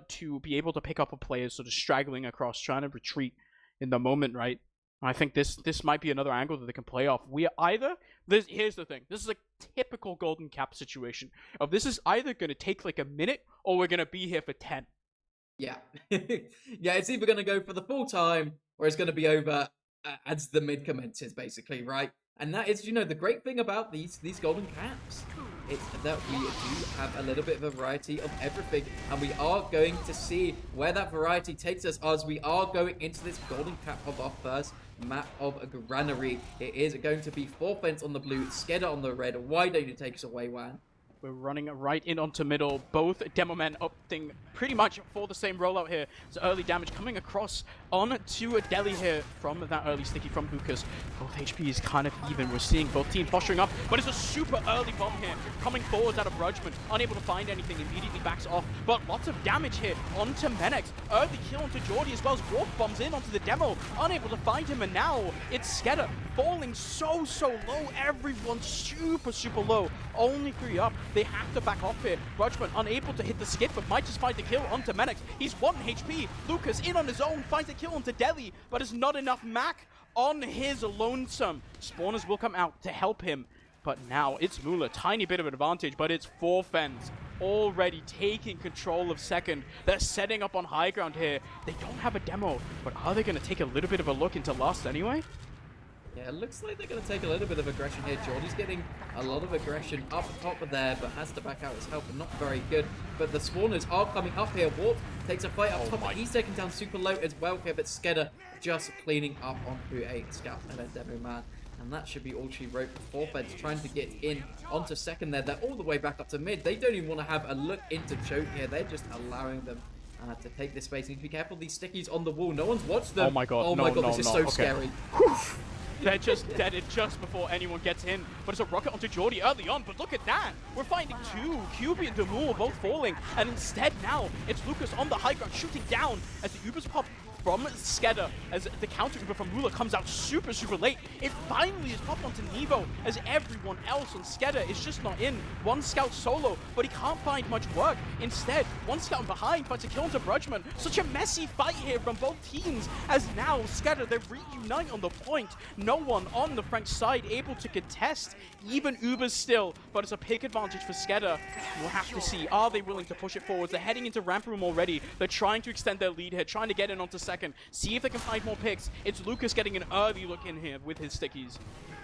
to be able to pick up a player sort of straggling across, trying to retreat in the moment, right? I think this might be another angle that they can play off. Here's the thing. This is a typical golden cap situation of this is either going to take like a minute or we're going to be here for 10. Yeah. Yeah, it's either going to go for the full time or it's going to be over as the mid commences, basically, right? And that is, you know, the great thing about these golden caps. It's that we do have a little bit of a variety of everything, and we are going to see where that variety takes us as we are going into this golden cap of our first map of Granary. It is going to be Forfeit on the blue, SKEDDA on the red. Why don't you take us away, Wan? We're running right in onto middle. Both demo men opting pretty much for the same rollout here. So early damage coming across onto a Deli here from that early sticky from Lucas. Both HP is kind of even. We're seeing both teams posturing up, but it's a super early bomb here. Coming forwards out of Rudgman, unable to find anything, immediately backs off. But lots of damage here onto Menex. Early kill onto Jordy as well as Wolf bombs in onto the demo. Unable to find him, and now it's SKEDDA falling so low. Everyone's super low. Only 3 up. They have to back off here. Rudgman unable to hit the skip, but might just find the kill onto Menex. He's 1 HP. Lucas in on his own, finds a kill onto Deli, but it's not enough Mac on his lonesome. Spawners will come out to help him, but now it's Mula. Tiny bit of advantage, but it's 4 Fens already taking control of second. They're setting up on high ground here. They don't have a demo, but are they going to take a little bit of a look into Lust anyway? Yeah, it looks like they're going to take a little bit of aggression here. Jordy's getting a lot of aggression up top of there, but has to back out his help, and not very good. But the spawners are coming up here. Warp takes a fight up top, but he's taken down super low as well here, but SKEDDA just cleaning up onto a scout and a demo man. And that should be all she wrote for 4 Feds trying to get in onto second there. They're all the way back up to mid. They don't even want to have a look into choke here. They're just allowing them to take this space. You need to be careful. These stickies on the wall. No one's watched them. Oh my god. Oh my god, this is so scary. They're just deaded just before anyone gets in. But it's a rocket onto Jordy early on. But look at that. We're finding 2. QB and Demul both falling. And instead now, it's Lucas on the high ground shooting down as the Ubers pop from SKEDDA, as the counter Uber from Mula comes out super late. It finally is popped onto Nevo, as everyone else on SKEDDA is just not in. 1 scout solo, but he can't find much work. Instead, 1 scout behind finds a kill onto Brudgman. Such a messy fight here from both teams, as now SKEDDA, they reunite on the point. No one on the French side able to contest, even Uber's still, but it's a pick advantage for SKEDDA. We'll have to see, are they willing to push it forwards? They're heading into ramp room already. They're trying to extend their lead here, trying to get in onto second. See if they can find more picks. It's Lucas getting an early look in here with his stickies.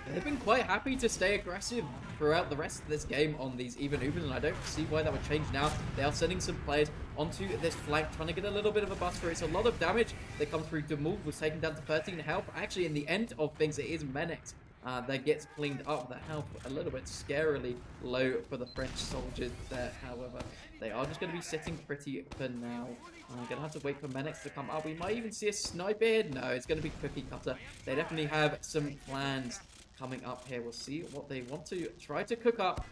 They've been quite happy to stay aggressive throughout the rest of this game on these even Ubers, and I don't see why that would change now. They are sending some players onto this flank, trying to get a little bit of a bust for it. It's a lot of damage. They come through. Demul was taken down to 13 health. Actually, in the end of things, it is Menex that gets cleaned up. The health a little bit scarily low for the French soldiers there. However, they are just going to be sitting pretty for now. I'm going to have to wait for Menex to come up. We might even see a sniper here. No, it's going to be Cookie Cutter. They definitely have some plans coming up here. We'll see what they want to try to cook up.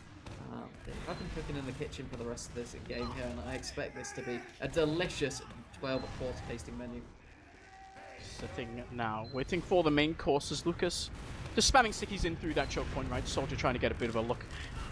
They have been cooking in the kitchen for the rest of this game here, and I expect this to be a delicious 12-course tasting menu. Sitting now, waiting for the main course is Lucas. Just spamming stickies in through that choke point, right? Soldier trying to get a bit of a look.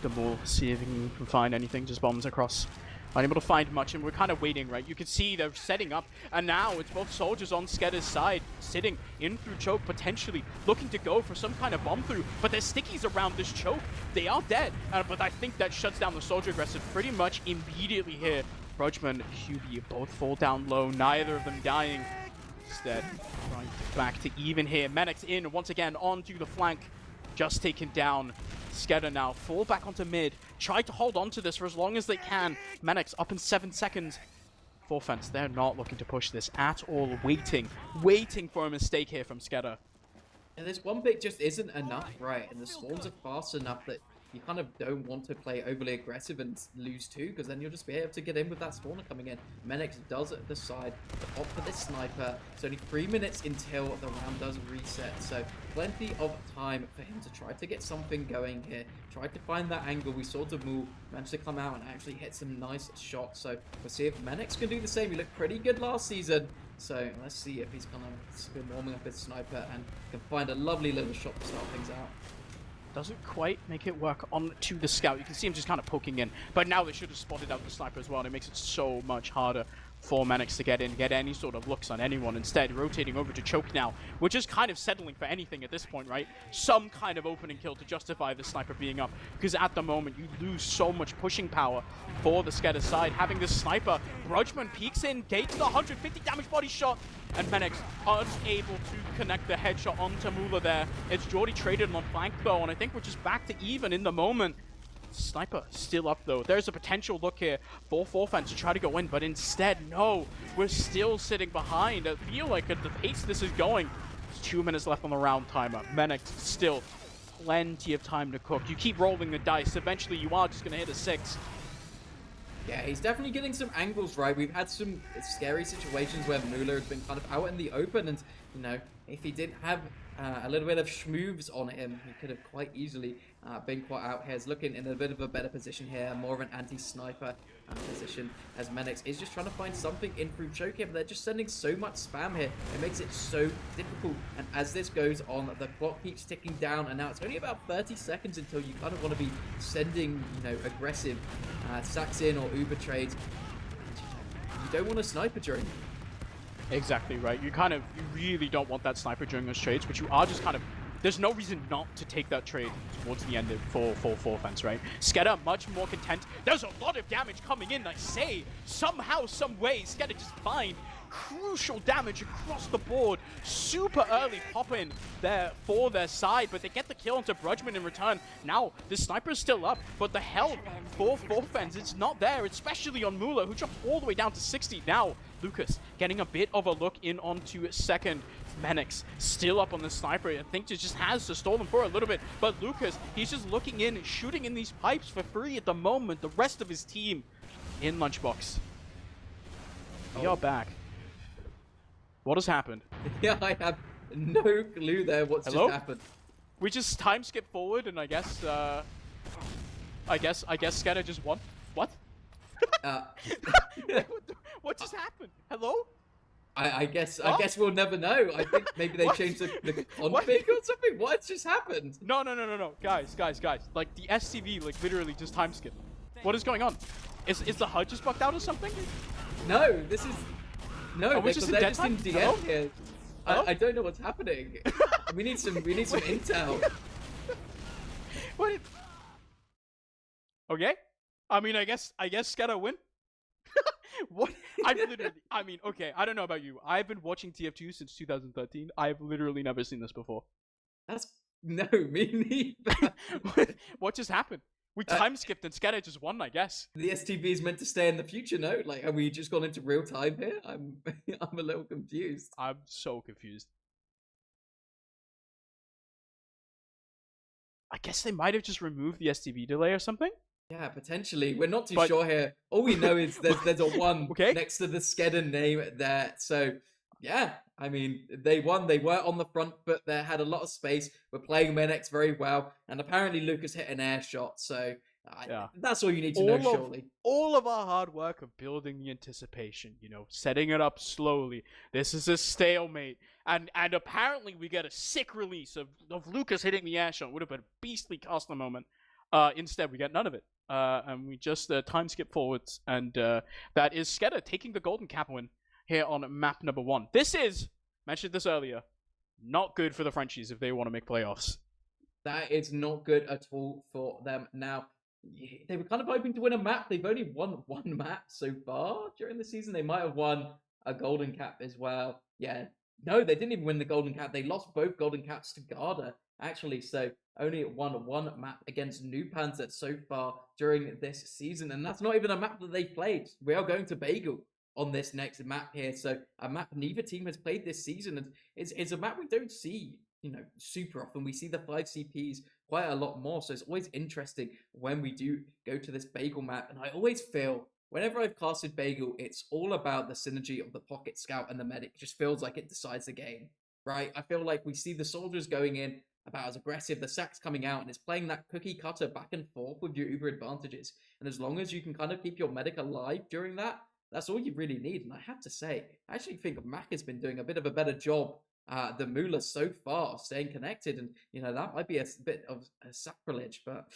The ball, see if he can find anything. Just bombs across. Unable to find much, and we're kind of waiting, right? You can see they're setting up, and now it's both soldiers on SKEDDA's side, sitting in through choke, potentially looking to go for some kind of bomb through, but there's stickies around this choke. They are dead, but I think that shuts down the soldier aggressive pretty much immediately here. Rudgman, QB both fall down low, neither of them dying. Instead, trying back to even here. Menex in once again onto the flank, just taken down. SKEDDA now fall back onto mid. Try to hold on to this for as long as they can. Menex up in 7 seconds. 4 Fence, they're not looking to push this at all. Waiting for a mistake here from SKEDDA. And this 1 pick just isn't enough, right? And the spawns are fast enough that you kind of don't want to play overly aggressive and lose 2, because then you'll just be able to get in with that spawner coming in. Menex does decide to opt for this sniper. It's only 3 minutes until the round does reset, so plenty of time for him to try to get something going here. Try to find that angle. We saw Demul manage to come out and actually hit some nice shots, so we'll see if Menex can do the same. He looked pretty good last season, so let's see if he's kind of been warming up his sniper and can find a lovely little shot to start things out. Doesn't quite make it work onto the scout. You can see him just kind of poking in. But now they should have spotted out the sniper as well, and it makes it so much harder for Menex to get in, get any sort of looks on anyone. Instead, rotating over to choke now, which is kind of settling for anything at this point, right? Some kind of opening kill to justify the sniper being up, because at the moment, you lose so much pushing power for the SKEDDA side. Having this sniper, Rudgman peeks in, gates the 150 damage body shot, and Menex unable to connect the headshot onto Mula there. It's Jordy traded on flank though, and I think we're just back to even in the moment. Sniper still up though. There's a potential look here for 4 Fence to try to go in, but instead, no. We're still sitting behind. I feel like at the pace this is going, there's 2 minutes left on the round timer. Menex still plenty of time to cook. You keep rolling the dice. Eventually, you are just going to hit a 6. Yeah, he's definitely getting some angles right. We've had some scary situations where Muller has been kind of out in the open, and, you know, if he didn't have a little bit of schmoves on him, he could have quite easily been caught out here. He's looking in a bit of a better position here, more of an anti-sniper position, as Menix is just trying to find something in through choke here, but they're just sending so much spam here. It makes it so difficult, and as this goes on, the clock keeps ticking down, and now it's only about 30 seconds until you kind of want to be sending, you know, aggressive sacks in or Uber trades. You don't want a sniper during it. Exactly right. You really don't want that sniper during those trades, but you are just kind of... There's no reason not to take that trade towards the end of for fence, right? SKEDDA much more content. There's a lot of damage coming in, I say. Somehow, some way, SKEDDA just find crucial damage across the board. Super early pop in there for their side, but they get the kill onto Brudgman in return. Now, the sniper is still up, but the health for fence, it's not there, especially on Muller, who jumped all the way down to 60. Now, Lucas getting a bit of a look in onto second. Menix still up on the sniper. I think it just has to stall them for a little bit, but Lucas, he's just looking in, shooting in these pipes for free at the moment. The rest of his team in Lunchbox. We are back. What has happened? Yeah, I have no clue there what's just happened. We just time skip forward, and I guess SKEDDA just won. What? What just happened? Hello? I guess we'll never know. I think maybe they changed the config or something. What's just happened? No. Guys. Like, the SCV, like, literally just time skip. What is going on? Is the HUD just bugged out or something? No, this is... No, they're just in DM here. Hello? I don't know what's happening. we need some intel. What? Okay. I mean, I guess SKEDDA win. What? Okay, I don't know about you. I've been watching TF2 since 2013. I've literally never seen this before. No, me neither. What just happened? We time skipped and SKEDDA just won, I guess. The STV is meant to stay in the future, no? Like, have we just gone into real time here? I'm a little confused. I'm so confused. I guess they might have just removed the STV delay or something? Yeah, potentially. We're not too sure here. All we know is there's a 1 next to the SKEDDA name there. So, yeah, I mean, they won. They were on the front, but they had a lot of space. We're playing Menix very well. And apparently Lucas hit an air shot. So, that's all you need to know, surely. All of our hard work of building the anticipation, you know, setting it up slowly. This is a stalemate. And apparently we get a sick release of Lucas hitting the air shot. Would have been a beastly Costa moment. Instead, we get none of it. And we just time skip forwards. And that is SKEDDA taking the Golden Cap win here on map number 1. This is, mentioned this earlier, not good for the Frenchies if they want to make playoffs. That is not good at all for them. Now, they were kind of hoping to win a map. They've only won 1 map so far during the season. They might have won a Golden Cap as well. Yeah. No, they didn't even win the Golden Cap. They lost both Golden Caps to SKEDDA, actually. So only won 1 map against New Panzer so far during this season. And that's not even a map that they've played. We are going to Bagel on this next map here. So a map neither team has played this season. And it's a map we don't see, you know, super often. We see the 5 CPs quite a lot more. So it's always interesting when we do go to this Bagel map. And I always feel, whenever I've casted Bagel, it's all about the synergy of the Pocket Scout and the Medic. It just feels like it decides the game, right? I feel like we see the soldiers going in about as aggressive, the sacks coming out, and it's playing that cookie cutter back and forth with your Uber advantages. And as long as you can kind of keep your Medic alive during that, that's all you really need. And I have to say, I actually think Mac has been doing a bit of a better job than Muller so far, staying connected. And, you know, that might be a bit of a sacrilege, but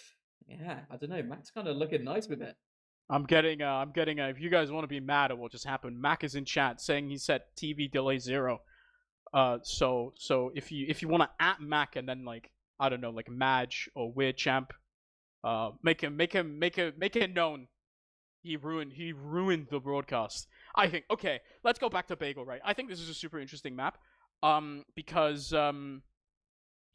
yeah, I don't know. Mac's kind of looking nice with it. I'm getting if you guys want to be mad at what just happened, Mac is in chat saying he set TV delay 0. So if you want to at Mac and then, like, I don't know, like Madge or Weird Champ, make it known he ruined the broadcast. I think. Okay, let's go back to Bagel, right? I think this is a super interesting map, because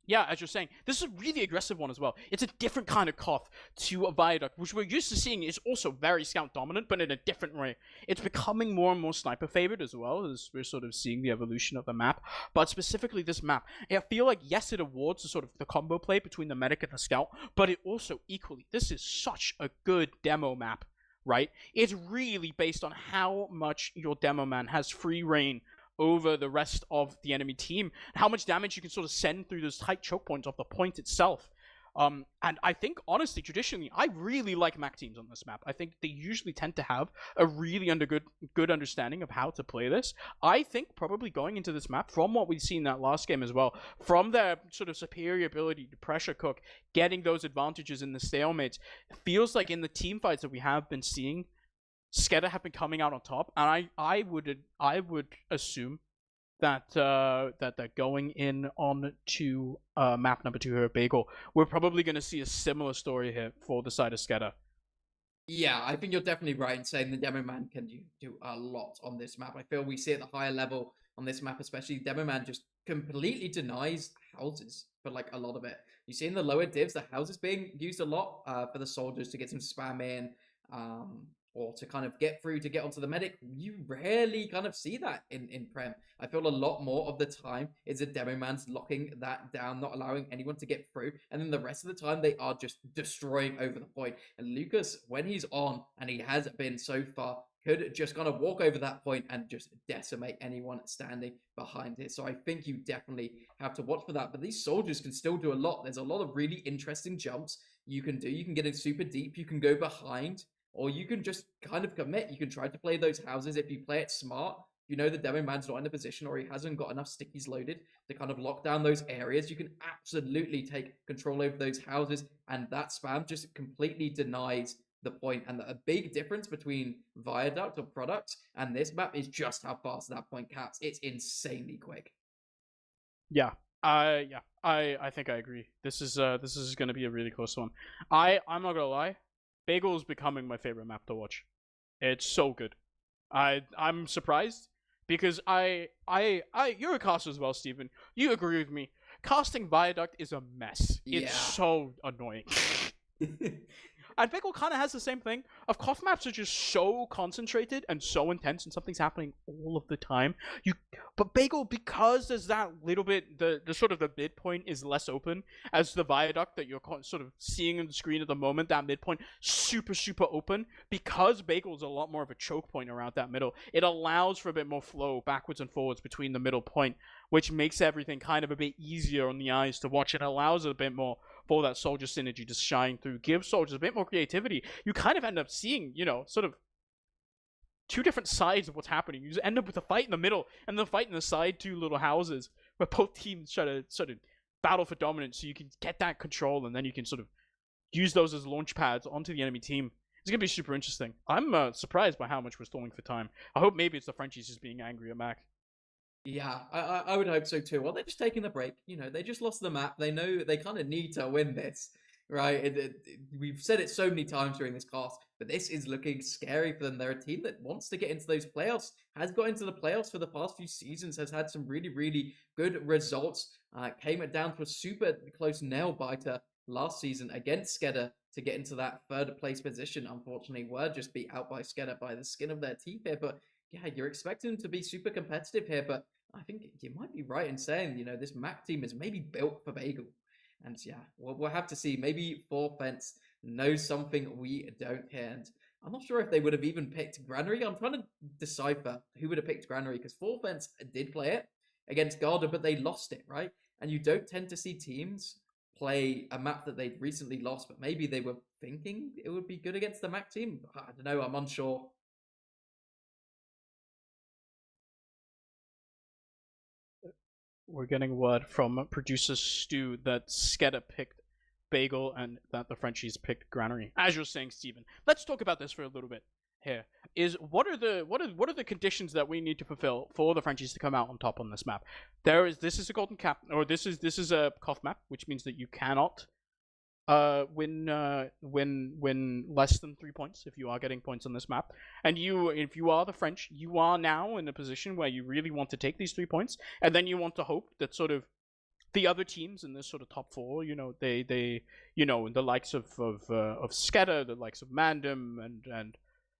Yeah, as you're saying, this is a really aggressive one as well. It's a different kind of Koth to a Viaduct, which we're used to seeing is also very scout dominant, but in a different way. It's becoming more and more sniper favored as well, as we're sort of seeing the evolution of the map. But specifically this map, I feel like, yes, it awards the sort of the combo play between the medic and the scout, but it also equally, this is such a good demo map, right? It's really based on how much your demo man has free reign over the rest of the enemy team, how much damage you can sort of send through those tight choke points of the point itself. And I think, honestly, traditionally, I really like Mac teams on this map. I think they usually tend to have a really good understanding of how to play this. I think probably going into this map, from what we've seen that last game as well, from their sort of superior ability to pressure cook, getting those advantages in the stalemates, feels like in the team fights that we have been seeing, SKEDDA have been coming out on top, and I would assume that that they're going in on to map number 2 here at Bagel. We're probably going to see a similar story here for the side of SKEDDA. Yeah, I think you're definitely right in saying the demo man can do a lot on this map. I feel we see at the higher level on this map, especially demo man just completely denies houses for like a lot of it. You see in the lower divs, the houses being used a lot for the soldiers to get some spam in. Or to kind of get through to get onto the medic. You rarely kind of see that in Prem. I feel a lot more of the time is a demo man's locking that down, not allowing anyone to get through. And then the rest of the time, they are just destroying over the point. And Lucas, when he's on, and he has been so far, could just kind of walk over that point and just decimate anyone standing behind it. So I think you definitely have to watch for that. But these soldiers can still do a lot. There's a lot of really interesting jumps you can do. You can get in super deep. You can go behind. Or you can just kind of commit. You can try to play those houses if you play it smart. You know the demo man's not in a position or he hasn't got enough stickies loaded to kind of lock down those areas. You can absolutely take control over those houses, and that spam just completely denies the point. And a big difference between Viaduct or Products and this map is just how fast that point caps. It's insanely quick. Yeah. I think I agree. This is going to be a really close one. I'm not gonna lie. Bagel is becoming my favorite map to watch. It's so good. I'm surprised because you're a caster as well, Steven. You agree with me. Casting Viaduct is a mess. Yeah. It's so annoying. And Bagel kind of has the same thing. Of Koth maps are just so concentrated and so intense, and something's happening all of the time. But Bagel, because there's that little bit, the sort of the midpoint is less open as the Viaduct that you're sort of seeing on the screen at the moment. That midpoint super open. Because Bagel is a lot more of a choke point around that middle, it allows for a bit more flow backwards and forwards between the middle point, which makes everything kind of a bit easier on the eyes to watch. It allows a bit more for that soldier synergy to shine through, give soldiers a bit more creativity. You kind of end up seeing, sort of two different sides of what's happening. You end up with a fight in the middle and the fight in the side, two little houses where both teams try to sort of battle for dominance, so you can get that control and then you can sort of use those as launch pads onto the enemy team. It's going to be super interesting. I'm surprised by how much we're stalling for time. I hope maybe it's the Frenchies just being angry at Mac. Yeah, I would hope so too. Well, they're just taking a break. They just lost the map. They know they kind of need to win this, right? We've said it so many times during this cast, but this is looking scary for them. They're a team that wants to get into those playoffs, has got into the playoffs for the past few seasons, has had some really good results. Came it down to a super close nail biter last season against SKEDDA to get into that third place position. Unfortunately, were just beat out by SKEDDA by the skin of their teeth here, but yeah, you're expecting them to be super competitive here, but I think you might be right in saying, this Mac team is maybe built for Bagel. And yeah, we'll have to see. Maybe 4Fence knows something we don't here. And I'm not sure if they would have even picked Granary. I'm trying to decipher who would have picked Granary, because 4Fence did play it against Garda, but they lost it, right? And you don't tend to see teams play a map that they'd recently lost, but maybe they were thinking it would be good against the Mac team. I don't know. I'm unsure. We're getting word from producer Stu that SKEDDA picked Bagel and that the Frenchies picked Granary. As you're saying, Steven, let's talk about this for a little bit here. What are the conditions that we need to fulfill for the Frenchies to come out on top on this map? This is a golden cap, or this is a Koth map, which means that you cannot win less than 3 points if you are getting points on this map. And if you are the French, you are now in a position where you really want to take these 3 points, and then you want to hope that sort of the other teams in this sort of top four, they the likes of SKEDDA, the likes of Mandem,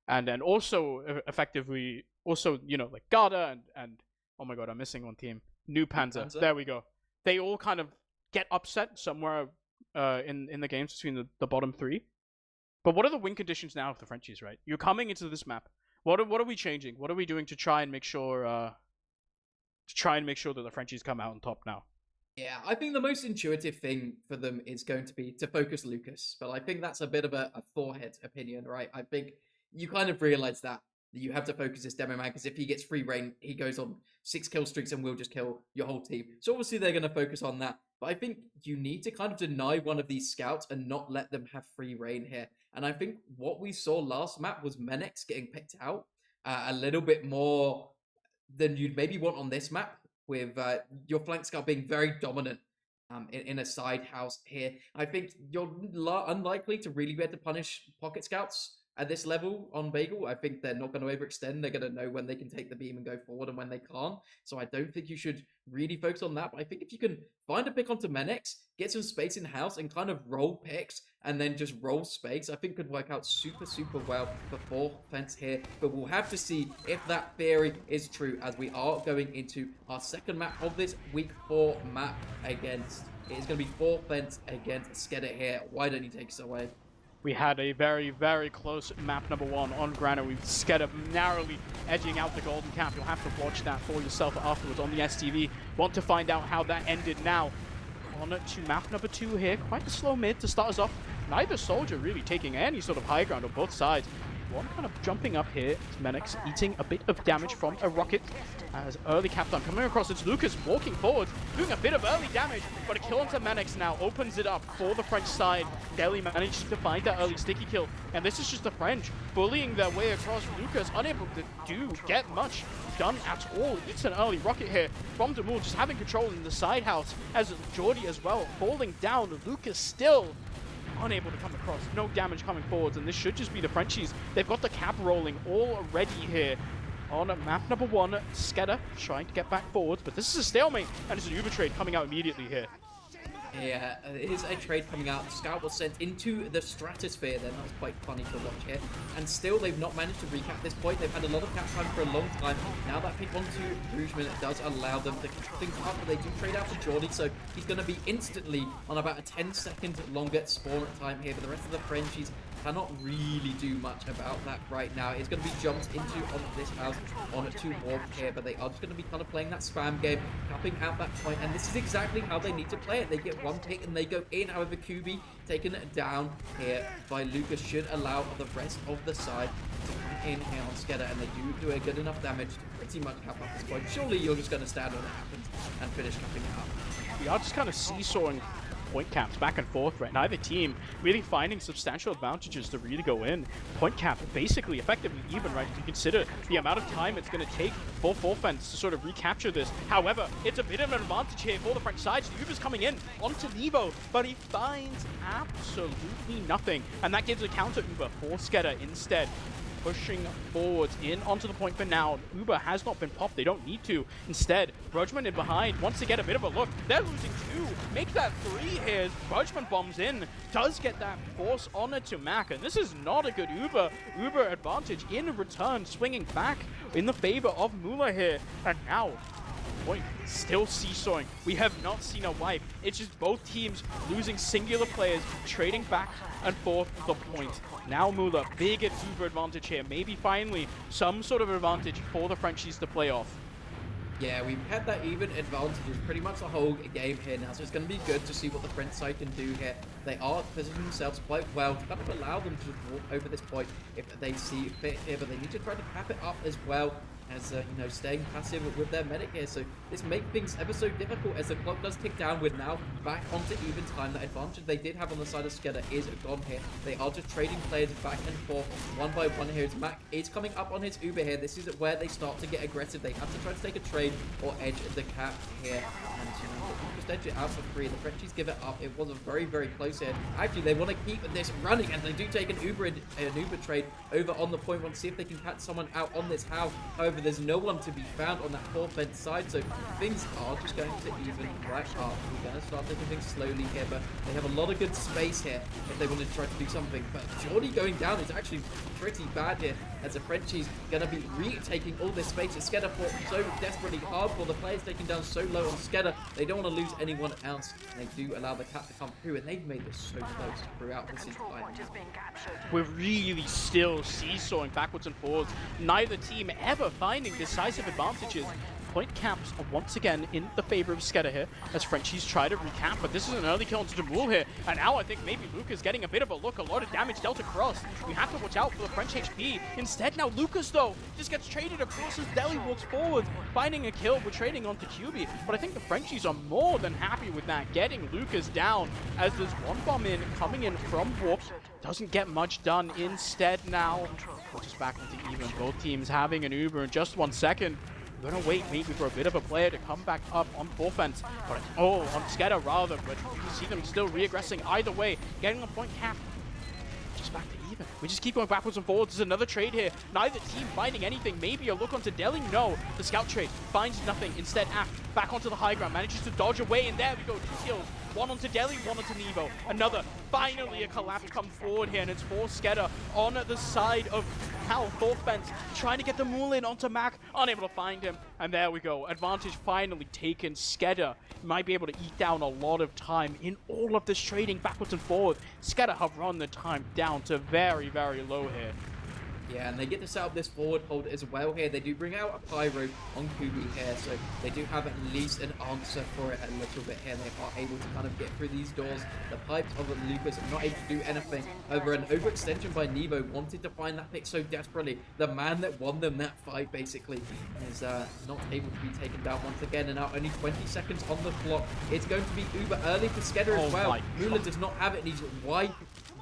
and then also effectively also like GARDA and oh my god, I'm missing one team, New Panzer. There we go. They all kind of get upset somewhere in the games between the bottom three. But what are the win conditions now of the Frenchies, right? You're coming into this map. What are we changing? What are we doing to try and make sure that the Frenchies come out on top now? Yeah, I think the most intuitive thing for them is going to be to focus Lucas, but I think that's a bit of a forehead opinion, right? I think you kind of realize that you have to focus this demo man, because if he gets free reign, he goes on 6 kill streaks and will just kill your whole team. So obviously they're going to focus on that, but I think you need to kind of deny one of these scouts and not let them have free reign here. And I think what we saw last map was Menex getting picked out a little bit more than you'd maybe want on this map, with your flank scout being very dominant in a side house here. I think you're unlikely to really be able to punish pocket scouts at this level on Bagel. I think they're not going to overextend. They're going to know when they can take the beam and go forward and when they can't. So I don't think you should really focus on that. But I think if you can find a pick onto Menex, get some space in house and kind of roll picks and then just roll space, I think could work out super, super well for 4th fence here. But we'll have to see if that theory is true, as we are going into our second map of this week 4 map against... It is going to be 4th fence against SKEDDA here. Why don't you take us away? We had a very, very close map number 1 on Granary. We've SKEDDA narrowly edging out the Golden Cap. You'll have to watch that for yourself afterwards on the STV. Want to find out how that ended now. On to map number 2 here. Quite a slow mid to start us off. Neither soldier really taking any sort of high ground on both sides. One kind of jumping up here. It's Menex eating a bit of damage from a rocket. As early Captain coming across, it's Lucas walking forward, doing a bit of early damage, but a kill onto Menex now opens it up for the French side. Deli managed to find that early sticky kill, and this is just the French bullying their way across. Lucas unable to get much done at all. Eats an early rocket here from Demul, just having control in the side house, as Jordy as well falling down. Lucas still unable to come across, no damage coming forwards, and this should just be the Frenchies. They've got the cap rolling already here on map number 1. SKEDDA trying to get back forwards, but this is a stalemate, and it's an Uber trade coming out immediately here. Yeah, it is a trade coming out. Scout was sent into the stratosphere then. That was quite funny to watch here. And still, they've not managed to recap this point. They've had a lot of cap time for a long time. Now that pick onto Rougeman does allow them to catch things up, but they do trade out to Jordy, so he's going to be instantly on about a 10-second longer spawn time here. But the rest of the Frenchies cannot really do much about that right now. It's going to be jumped into on this house on 2 warp here, but they are just going to be kind of playing that spam game, capping out that point, and this is exactly how they need to play it. They get one pick and they go in. However, QB taken down here by Lucas should allow the rest of the side to come in here on SKEDDA, and they do a good enough damage to pretty much cap up this point. Surely you're just going to stand on it happens and finish capping it up. We are just kind of seesawing point caps back and forth right now. Neither team really finding substantial advantages to really go in. Point cap basically effectively even, right? If you consider the amount of time it's going to take for 4th fence to sort of recapture this. However, it's a bit of an advantage here for the French side. Uber's coming in onto Nevo, but he finds absolutely nothing, and that gives a counter Uber for SKEDDA instead. Pushing forwards in onto the point for now. Uber has not been popped. They don't need to. Instead, Brudgeman in behind wants to get a bit of a look. They're losing 2. Make that 3 here. Brudgeman bombs in. Does get that force honor to Mac. And this is not a good Uber advantage in return. Swinging back in the favor of Mula here. And now, point still seesawing. We have not seen a wipe. It's just both teams losing singular players, trading back and forth the point. Now Mula, big Uber advantage here. Maybe finally some sort of advantage for the Frenchies to play off. Yeah, we've had that even advantage pretty much the whole game here now, so it's going to be good to see what the French side can do here. They are positioning themselves quite well to kind of allow them to walk over this point if they see fit here, but they need to try to cap it up as well as, staying passive with their medic here. So this makes things ever so difficult as the clock does tick down. With now back onto even time. The advantage they did have on the side of SKEDDA is gone here. They are just trading players back and forth one by one here. As Mac is coming up on his Uber here. This is where they start to get aggressive. They have to try to take a trade or edge the cap here. And just edge it out for free. The Frenchies give it up. It was a very, very close here. Actually, they want to keep this running, and they do take an Uber trade over on the point. Want to see if they can catch someone out on this house. However, However, there's no one to be found on that fence side, so things are just going to even right up. We're going to start taking things slowly here, but they have a lot of good space here if they want to try to do something. But Jordy going down is actually pretty bad here, as the Frenchies going to be retaking all this space. SKEDDA fought so desperately hard for the players taking down so low on SKEDDA. They don't want to lose anyone else, and they do allow the cap to come through, and they've made this so close throughout this entire match. We're really still seesawing backwards and forwards. Neither team ever finding decisive advantages. Point caps are once again in the favor of SKEDDA here, as Frenchies try to recap, but this is an early kill onto Demul here, and now I think maybe Lucas getting a bit of a look, a lot of damage dealt across. We have to watch out for the French HP. Instead now Lucas though, just gets traded across as Deli walks forward, finding a kill, we're trading onto QB, but I think the Frenchies are more than happy with that, getting Lucas down, as there's one bomb in, coming in from Warp, doesn't get much done. Instead now, puts us back into even, both teams having an Uber in just 1 second. We're gonna wait maybe for a bit of a player to come back up on fence, but on SKEDDA rather, but you see them still re-aggressing either way, getting a point cap. Just back to even. We just keep going backwards and forwards. There's another trade here. Neither team finding anything. Maybe a look onto Deli. No. The scout trade finds nothing. Instead, Aft back onto the high ground. Manages to dodge away. And there we go. 2 kills. One onto Deli, one onto Nevo. Another. Finally, a collapse comes forward here. And it's for SKEDDA on the side of Hal. Fence. Trying to get the Mool in onto Mac. Unable to find him. And there we go. Advantage finally taken. SKEDDA might be able to eat down a lot of time in all of this trading backwards and forward. SKEDDA have run the time down to very, very low here. Yeah, and they get to set up this forward hold as well here. They do bring out a Pyro on Kubi here, so they do have at least an answer for it a little bit here. They are able to kind of get through these doors. The pipes of Lucas are not able to do anything. Over an overextension by Nevo, wanted to find that pick so desperately. The man that won them that fight, basically, is not able to be taken down once again. And now only 20 seconds on the clock. It's going to be uber early for SKEDDA as well. Muller does not have it, and he's wiped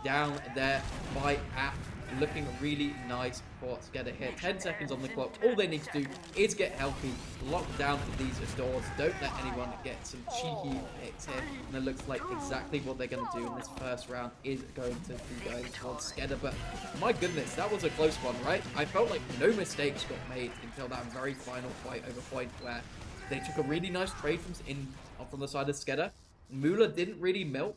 down there by App. Looking really nice for SKEDDA here. 10 seconds on the clock. All they need to do is get healthy, lock down to these doors. Don't let anyone get some cheeky hits here. And it looks like exactly what they're going to do in this first round is going to be going towards SKEDDA. But my goodness, that was a close one, right? I felt like no mistakes got made until that very final fight over point where they took a really nice trade from the side of SKEDDA. Muller didn't really milk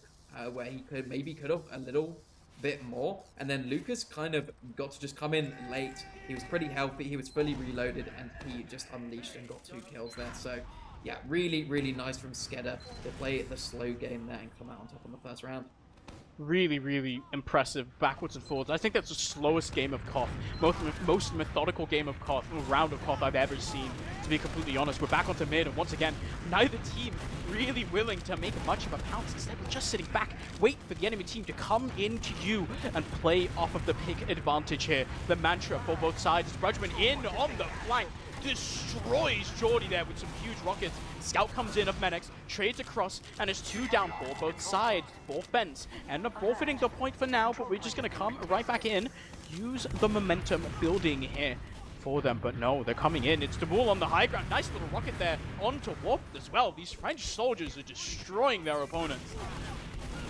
where he could have a little bit more, and then Lucas kind of got to just come in late. He was pretty healthy, he was fully reloaded, and he just unleashed and got 2 kills there. So yeah, really, really nice from SKEDDA to play the slow game there and come out on top on the first round. Really, really impressive backwards and forwards. I think that's the slowest game of KOTH, most methodical game of KOTH, round of KOTH I've ever seen, to be completely honest. We're back onto mid, and once again, neither team really willing to make much of a pounce. Instead, we're just sitting back, wait for the enemy team to come into you and play off of the pick advantage here. The mantra for both sides is Brudgman in on the flank, destroys Jordy there with some huge rockets. Scout comes in of Menix, trades across, and is 2 down for both sides. For fence, end up forfeiting the point for now, but we're just going to come right back in, use the momentum building here for them. But no, they're coming in. It's Demul on the high ground. Nice little rocket there onto Warp as well. These French soldiers are destroying their opponents.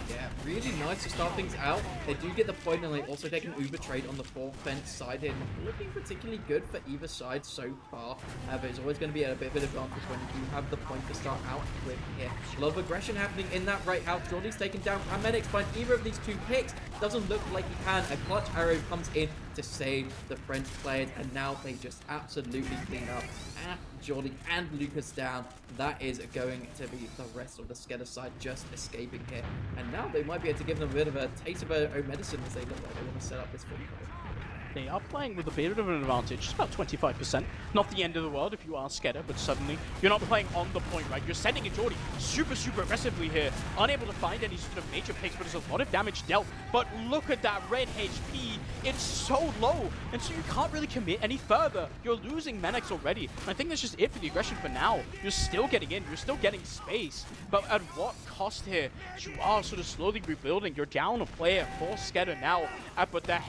Yeah, really nice to start things out. They do get the point, and they also take an Uber trade on the fence side here. Not looking particularly good for either side so far, but it's always going to be a bit of an advantage when you do have the point to start out with here. A lot of aggression happening in that right house. Jordy's taken down Menix by either of these 2 picks. Doesn't look like he can. A clutch arrow comes in to save the French players, and now they just absolutely clean up. Jordy and Lucas down. That is going to be the rest of the SKEDDA side just escaping here. And now they might be able to give them a bit of a taste of their own medicine as they look like they want to set up this full fight. They are playing with a bit of an advantage, just about 25%. Not the end of the world if you are SKEDDA, but suddenly you're not playing on the point, right? You're sending in Jordy super, super aggressively here. Unable to find any sort of major picks, but there's a lot of damage dealt. But look at that red HP. It's so low, and so you can't really commit any further. You're losing Menix already. And I think that's just it for the aggression for now. You're still getting in. You're still getting space. But at what cost here? You are sort of slowly rebuilding. You're down a player for SKEDDA now. But the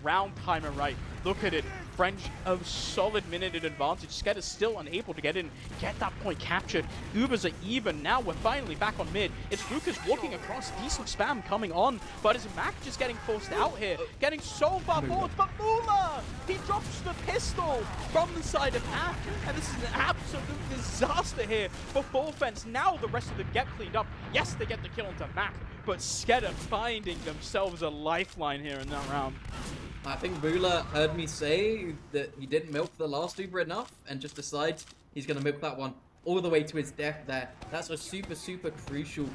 round timer SKEDDA right. Look at it. French, a solid minute in advantage. SKEDDA's still unable to get in, get that point captured. Ubers are even. Now we're finally back on mid. It's Lucas walking across. Decent spam coming on. But is Mac just getting forced out here? Getting so far forward. But Mula! He drops the pistol from the side of Mac. And this is an absolute disaster here for Full Fence. Now the rest of them get cleaned up. Yes, they get the kill onto Mac. But SKEDDA finding themselves a lifeline here in that round. I think Mula heard me say that he didn't milk the last Uber enough and just decides he's going to milk that one all the way to his death there. That's a super, super crucial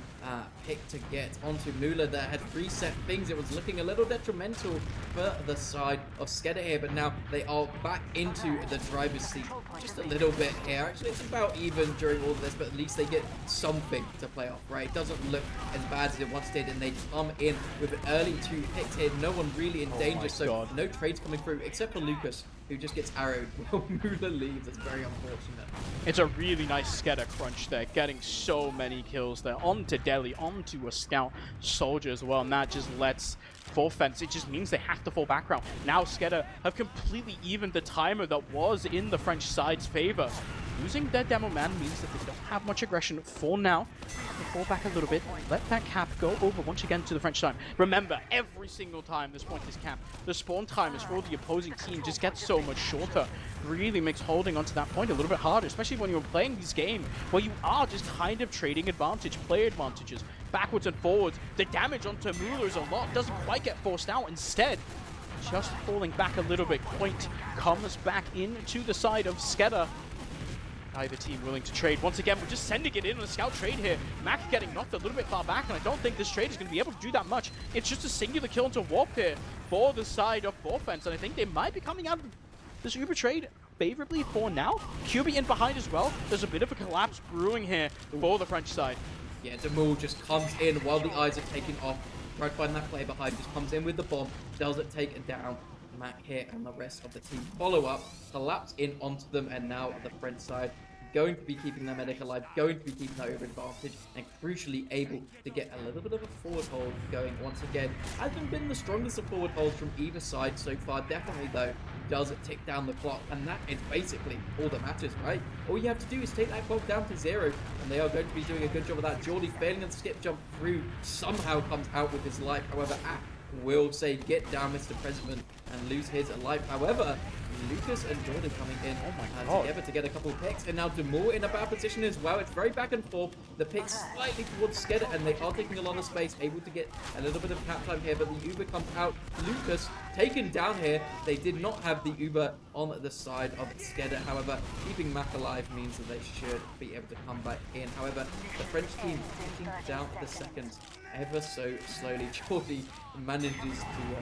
pick to get onto Mula that had reset things. It was looking a little detrimental for the side of SKEDDA here, but now they are back into the driver's seat just a little bit here. Actually, it's about even during all of this, but at least they get something to play off, right? It doesn't look as bad as it once did, and they come in with an early 2 picks here. No one really in danger, so no trades coming through, except for Lucas, who just gets arrowed while Mula leaves. It's very unfortunate. It's a really nice SKEDDA crunch there, getting so many kills there. Onto Deli, onto a scout soldier as well, and that just lets Full Fence, it just means they have to fall back round. Now SKEDDA have completely evened the timer that was in the French side's favor. Losing their demo man means that they don't have much aggression for now. They fall back a little bit, let that cap go over once again to the French side. Remember, every single time this point is capped, the spawn timers for the opposing team just gets so much shorter. Really makes holding onto that point a little bit harder, especially when you're playing this game where you are just kind of trading advantage, player advantages, backwards and forwards. The damage onto Mula is a lot, doesn't quite get forced out. Instead, just falling back a little bit. Point comes back into the side of SKEDDA. Either team willing to trade. Once again, we're just sending it in on a scout trade here. Mac getting knocked a little bit far back, and I don't think this trade is going to be able to do that much. It's just a singular kill into Warp here for the side of Full Fence, and I think they might be coming out of this Uber trade favorably for now. QB in behind as well. There's a bit of a collapse brewing here for the French side. Yeah, Demul just comes in while the eyes are taking off. Right behind that player behind, just comes in with the bomb, does it take it down. Mac here and the rest of the team follow up, collapse in onto them, and now the French side going to be keeping their medic alive, going to be keeping that over advantage, and crucially able to get a little bit of a forward hold going once again. Hasn't been the strongest of forward holds from either side so far, definitely though does it tick down the clock, and that is basically all that matters, right? All you have to do is take that clock down to 0, and they are going to be doing a good job of that. Jordy failing on the skip jump through, somehow comes out with his life. However, will say, get down, Mr. President, and lose his life. However, Lucas and Jordan coming in together to get a couple of picks, and now Demul in a bad position as well. It's very back and forth. The picks slightly towards SKEDDA, and they are taking a lot of space, able to get a little bit of cap time here, but the Uber comes out. Lucas taken down here. They did not have the Uber on the side of SKEDDA. However, keeping Mac alive means that they should be able to come back in. However, the French team taking down the seconds ever so slowly. Jordy manages to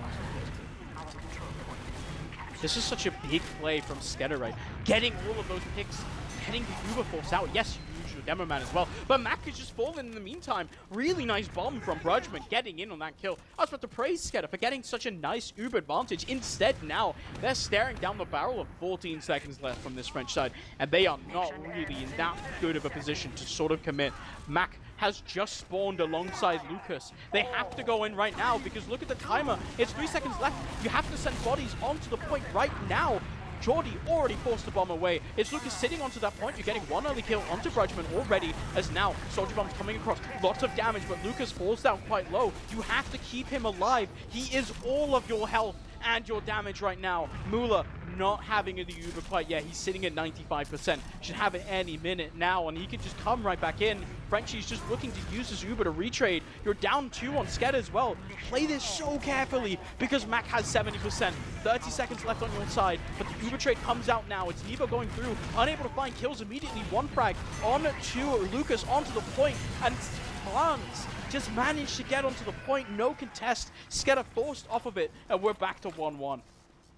This is such a big play from SKEDDA, right? Getting all of those picks, getting the Uber force out. Yes, you use your demo man as well, but Mac is just falling in the meantime. Really nice bomb from Brudgman getting in on that kill. I was about to praise SKEDDA for getting such a nice Uber advantage. Instead, now they're staring down the barrel of 14 seconds left from this French side, and they are not really in that good of a position to sort of commit. Mac has just spawned alongside Lucas. They have to go in right now because look at the timer. It's 3 seconds left. You have to send bodies onto the point right now. Jordy already forced the bomb away. It's Lucas sitting onto that point. You're getting one early kill onto Brudgman already, as now Soldier Bomb's coming across. Lots of damage, but Lucas falls down quite low. You have to keep him alive. He is all of your health and your damage right now. Mula not having the Uber quite yet. He's sitting at 95%. Should have it any minute now, and he could just come right back in. Frenchie's just looking to use his Uber to retrade. You're down 2 on SKEDDA as well. Play this so carefully because Mac has 70%. 30 seconds left on your side, but the Uber trade comes out now. It's Nevo going through, unable to find kills immediately. One frag on to Lucas onto the point, and France just managed to get onto the point. No contest. SKEDDA forced off of it, and we're back to 1-1.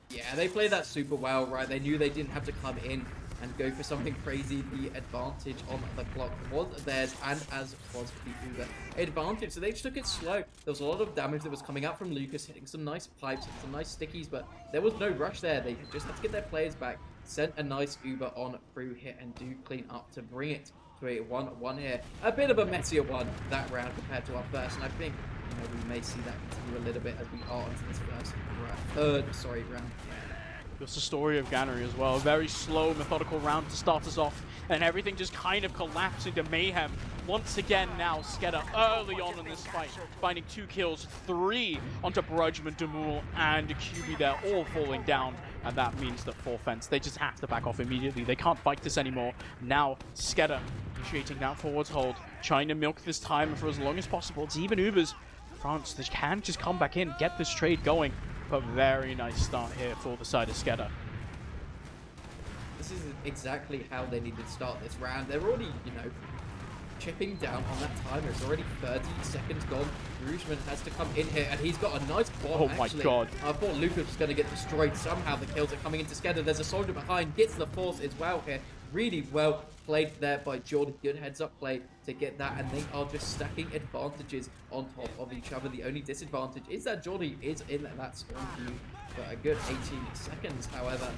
Yeah, they played that super well, right? They knew they didn't have to come in and go for something crazy. The advantage on the clock was theirs, and as was the Uber advantage. So they just took it slow. There was a lot of damage that was coming out from Lucas, hitting some nice pipes, some nice stickies, but there was no rush there. They just had to get their players back, sent a nice Uber on through here and do clean up to bring it to a 1-1 here. A bit of a messier one that round compared to our first, and I think we may see that continue a little bit as we are onto this third round. It's the story of Granary as well. A very slow, methodical round to start us off, and everything just kind of collapsed into mayhem. Once again now, SKEDDA early on in this fight, finding 2 kills, 3 onto Brudgman, Demul, and QB there, all falling down. And that means that Forfence, they just have to back off immediately. They can't fight this anymore. Now, SKEDDA initiating that forwards hold, trying to milk this time for as long as possible. It's even Ubers. France, they can just come back in, get this trade going. But very nice start here for the side of SKEDDA. This is exactly how they needed to start this round. They're already, chipping down on that timer. It's already 30 seconds gone. Brugman has to come in here, and he's got a nice bomb, actually. Oh my god. I thought Lucas was going to get destroyed somehow. The kills are coming into SKEDDA. There's a soldier behind, gets the force as well here. Really well played there by Jordan. Good heads-up play to get that, and they are just stacking advantages on top of each other. The only disadvantage is that Jordy is in that spawn queue for a good 18 seconds, however.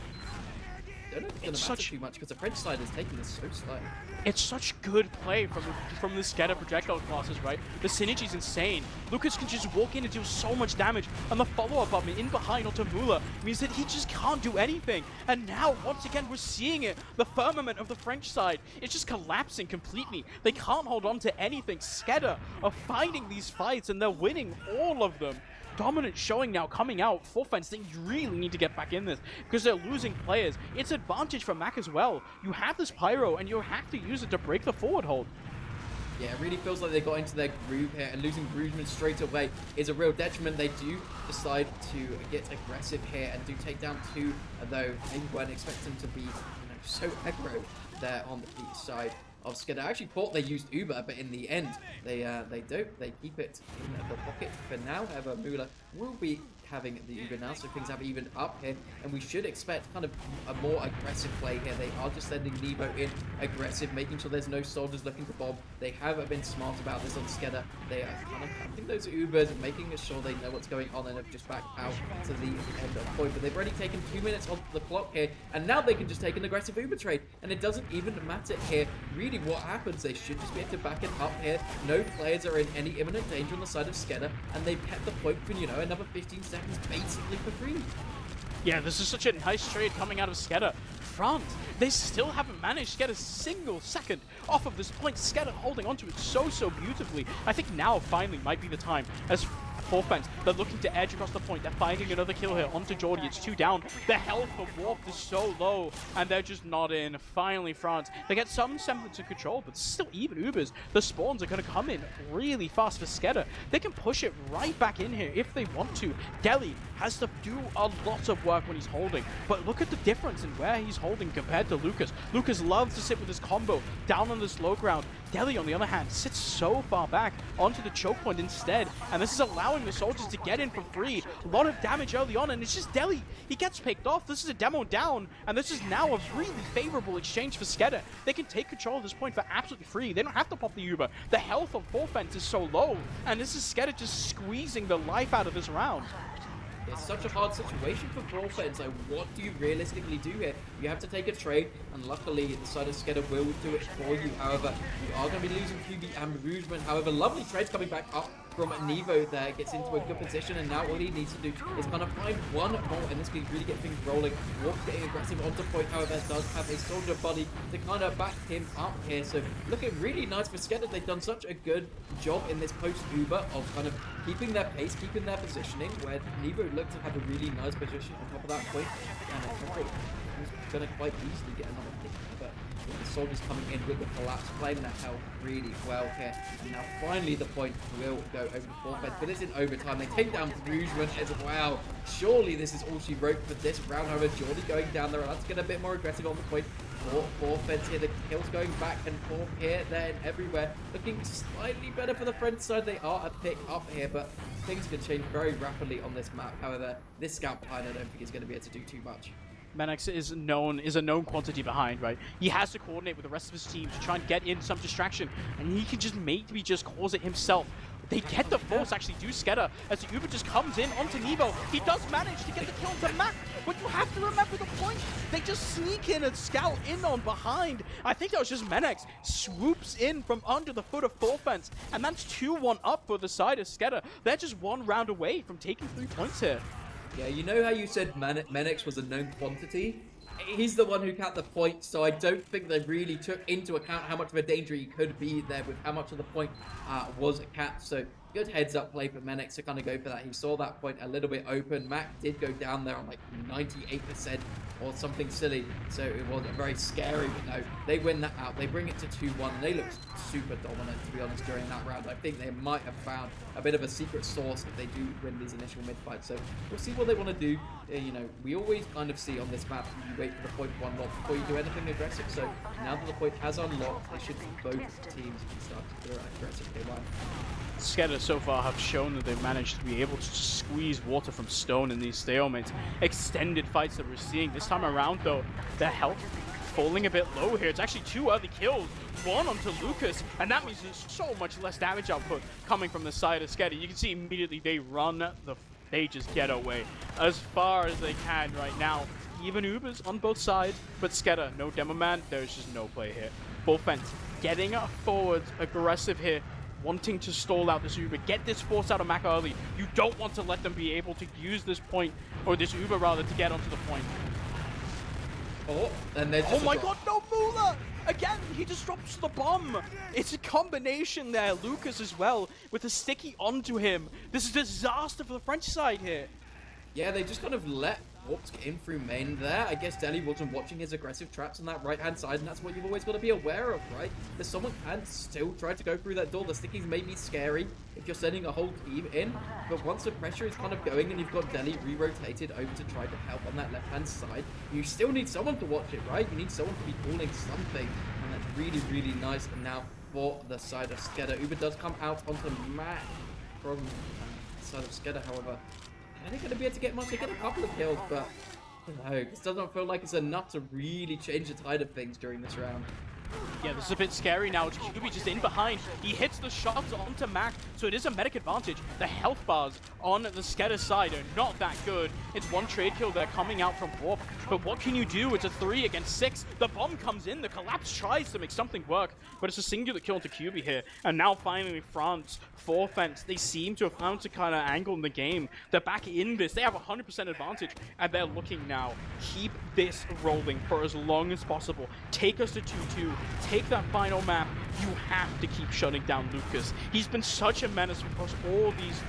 I don't know if it's going to matter too much because the French side is taking this so slow. It's such good play from the SKEDDA projectile classes, right? The synergy's insane. Lucas can just walk in and do so much damage, and the follow-up of in behind onto Mula means that he just can't do anything. And now, once again, we're seeing it. The firmament of the French side is just collapsing completely. They can't hold on to anything. SKEDDA are finding these fights, and they're winning all of them. Dominant showing now coming out. Forfence, they really need to get back in this because they're losing players. It's advantage for Mac as well. You have this Pyro and you have to use it to break the forward hold. Yeah, it really feels like they got into their groove here, and losing Brugman straight away is a real detriment. They do decide to get aggressive here and do take down 2, though they weren't expecting to be so aggro there on the east side of SKEDDA. I actually thought they used Uber, but in the end, they don't. They keep it in the pocket for now. However, Mula will be having the Uber now, so things have evened up here, and we should expect kind of a more aggressive play here. They are just sending Nevo in aggressive, making sure there's no soldiers looking to bomb. They have been smart about this on SKEDDA. They are kind of hunting those Ubers and making sure they know what's going on and have just backed out to the end of point. But they've already taken 2 minutes off the clock here, and now they can just take an aggressive Uber trade, and it doesn't even matter here. Really, what happens, they should just be able to back it up here. No players are in any imminent danger on the side of SKEDDA, and they've kept the point for, another 15 seconds basically for free. Yeah, this is such a nice trade coming out of SKEDDA. France, they still haven't managed to get a single second off of this point. SKEDDA holding onto it so beautifully. I think now finally might be the time as Forfence, they're looking to edge across the point. They're finding another kill here onto Jordy. It's 2 down. The health of Warp is so low, and they're just not in. Finally, France, they get some semblance of control, but still even Ubers. The spawns are going to come in really fast for SKEDDA. They can push it right back in here if they want to. Delhi has to do a lot of work when he's holding, but look at the difference in where he's holding compared to Lucas. Lucas loves to sit with his combo down on this low ground. Delhi, on the other hand, sits so far back onto the choke point instead, and this is allowing the soldiers to get in for free. A lot of damage early on, and it's just Delhi. He gets picked off. This is a demo down, and this is now a really favorable exchange for SKEDDA. They can take control of this point for absolutely free. They don't have to pop the Uber. The health of Forfence is so low, and this is SKEDDA just squeezing the life out of this round. It's such a hard situation for Forfence. So what do you realistically do here? You have to take a trade, and luckily the side of SKEDDA will do it for you. However, you are going to be losing QB and Brugman. However, lovely trades coming back up from Nevo there. Gets into a good position, and now all he needs to do is kind of find one more, and this can really get things rolling. Warp getting aggressive onto point, however, does have a soldier buddy to kind of back him up here. So looking really nice for SKEDDA. They've done such a good job in this post-Uber of kind of keeping their pace, keeping their positioning, where Nevo looked to have a really nice position on top of that point, and I thought he was going to quite easily get another pick, but with the soldiers coming in with the collapse, playing that health really well here, and now finally the point will go over the Forfence, but it's in overtime. They take down Brugman as well. Surely this is all she wrote for this round. However, Jordy going down there, allowed to get a bit more aggressive on the point. Forfence here, the kills going back and forth here, there, and everywhere. Looking slightly better for the French side. They are a pick up here, but things can change very rapidly on this map. However, this scout behind, I don't think is going to be able to do too much. Menex is a known quantity behind, right? He has to coordinate with the rest of his team to try and get in some distraction, and he can just maybe just cause it himself. They get the force actually do SKEDDA as the Uber just comes in onto Nevo. He does manage to get the kill into Mac, but you have to remember the point. They just sneak in and scout in on behind. I think that was just Menex swoops in from under the foot of full fence, and that's 2-1 up for the side of SKEDDA. They're just 1 round away from taking 3 points here. Yeah, you know how you said Menex was a known quantity? He's the one who capped the point, so I don't think they really took into account how much of a danger he could be there with how much of the point was capped. So good heads-up play for Menex to kind of go for that. He saw that point a little bit open. Mac did go down there on like 98% or something silly, so it wasn't very scary, but no, they win that out. They bring it to 2-1, and they look super dominant, to be honest, during that round. I think they might have found a bit of a secret sauce if they do win these initial mid-fights, so we'll see what they want to do. You know, we always kind of see on this map, you wait for the point to unlock before you do anything aggressive, so now that the point has unlocked, they should both teams start to do an aggressive K1. SKEDDA so far have shown that they've managed to be able to squeeze water from stone in these stalemates. Extended fights that we're seeing. This time around, though, their health falling a bit low here. It's actually 2 early kills, 1 onto Lucas, and that means there's so much less damage output coming from the side of SKEDDA. You can see immediately they just get away as far as they can right now. Even Ubers on both sides, but SKEDDA, no demo man, there's just no play here. Full fence, getting forward, aggressive here, wanting to stall out this Uber, get this force out of Mac early. You don't want to let them be able to use this point, or this Uber rather, to get onto the point. Oh, and there's just my god, no Mula! Again, he just drops the bomb. It's a combination there, Lucas as well, with a sticky onto him. This is a disaster for the French side here. Yeah, they just kind of let Warps get in through main there. I guess Deli wasn't watching his aggressive traps on that right-hand side, and that's what you've always got to be aware of, right? That someone can still try to go through that door. The stickies may be scary if you're sending a whole team in, but once the pressure is kind of going and you've got Deli re-rotated over to try to help on that left-hand side, you still need someone to watch it, right? You need someone to be calling something, and that's really, really nice. And now for the side of SKEDDA, Uber does come out onto Matt from the side of SKEDDA, however. Are they going to be able to get much? They get a couple of kills, but I don't know. This doesn't feel like it's enough to really change the tide of things during this round. Yeah, this is a bit scary now. It's QB just in behind. He hits the shots onto Mac, so it is a medic advantage. The health bars on the SKEDDA side are not that good. It's 1 trade kill there coming out from Warp, but what can you do? It's a 3 against 6. The bomb comes in. The collapse tries to make something work, but it's a singular kill into QB here. And now finally France, 4 fence. They seem to have found to kind of angle in the game. They're back in this. They have 100% advantage, and they're looking now. Keep this rolling for as long as possible. Take us to 2-2. Take that final map. You have to keep shutting down Lucas. He's been such a menace across all these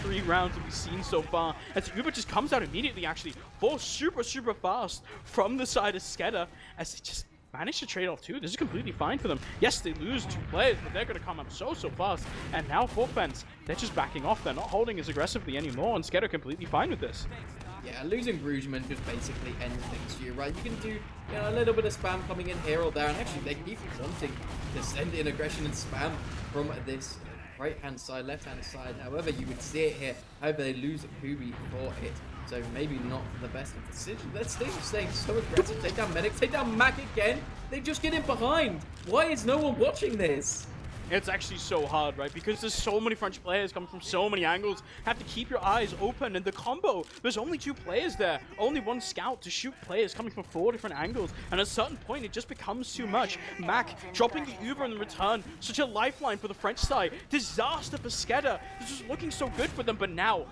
three rounds that we've seen so far. As Uber just comes out immediately, actually, falls super fast from the side of SKEDDA, as they just managed to trade off 2. This is completely fine for them. Yes, they lose 2 players, but they're going to come up so fast. And now full fence, they're just backing off. They're not holding as aggressively anymore, and SKEDDA completely fine with this. Yeah, losing Rougeman just basically ends things for you, right? You can do, you know, a little bit of spam coming in here or there, and actually they keep wanting to send in aggression and spam from this right-hand side, left-hand side. However, you would see it here. However, they lose Kubi for it, so maybe not the best of decisions. They're still staying so aggressive. Take down Medic, take down Mac again. They just get in behind. Why is no one watching this? It's actually so hard, right? Because there's so many French players coming from so many angles. Have to keep your eyes open. And the combo, there's only 2 players there. Only 1 scout to shoot players coming from 4 different angles. And at a certain point, it just becomes too much. Mac dropping the Uber in the return. Such a lifeline for the French side. Disaster for SKEDDA. This is looking so good for them, but now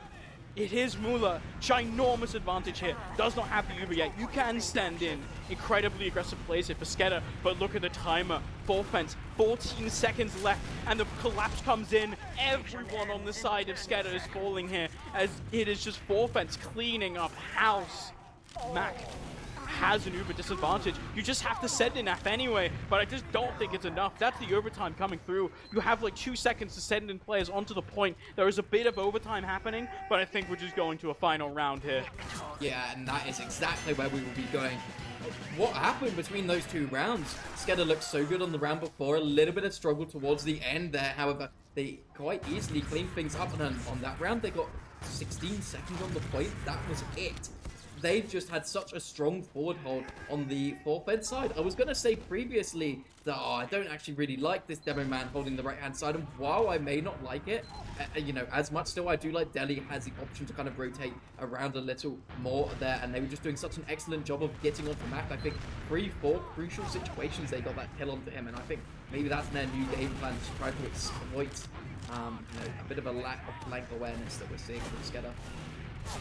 it is Mula. Ginormous advantage here. Does not have the Uber yet. You can stand in. Incredibly aggressive plays here for SKEDDA, but look at the timer. Full fence, 14 seconds left, and the collapse comes in. Everyone on the side of SKEDDA is falling here, as it is just full fence cleaning up house. Mac has an Uber disadvantage. You just have to send enough anyway, but I just don't think it's enough. That's the overtime coming through. You have like 2 seconds to send in players onto the point. There is a bit of overtime happening, but I think we're just going to a final round here. Yeah, and that is exactly where we will be going. What happened between those 2 rounds? SKEDDA looked so good on the round before, a little bit of struggle towards the end there. However, they quite easily cleaned things up, and on that round they got 16 seconds on the point. That was it. they just had such a strong forward hold on the offense side. I was going to say previously that I don't actually really like this demo man holding the right-hand side, and while I may not like it, you know, as much still, I do like Delhi has the option to kind of rotate around a little more there, and they were just doing such an excellent job of getting onto Mac. I think 3-4 crucial situations they got that kill onto him, and I think maybe that's their new game plan to try to exploit you know, a bit of a lack of flank awareness that we're seeing from SKEDDA.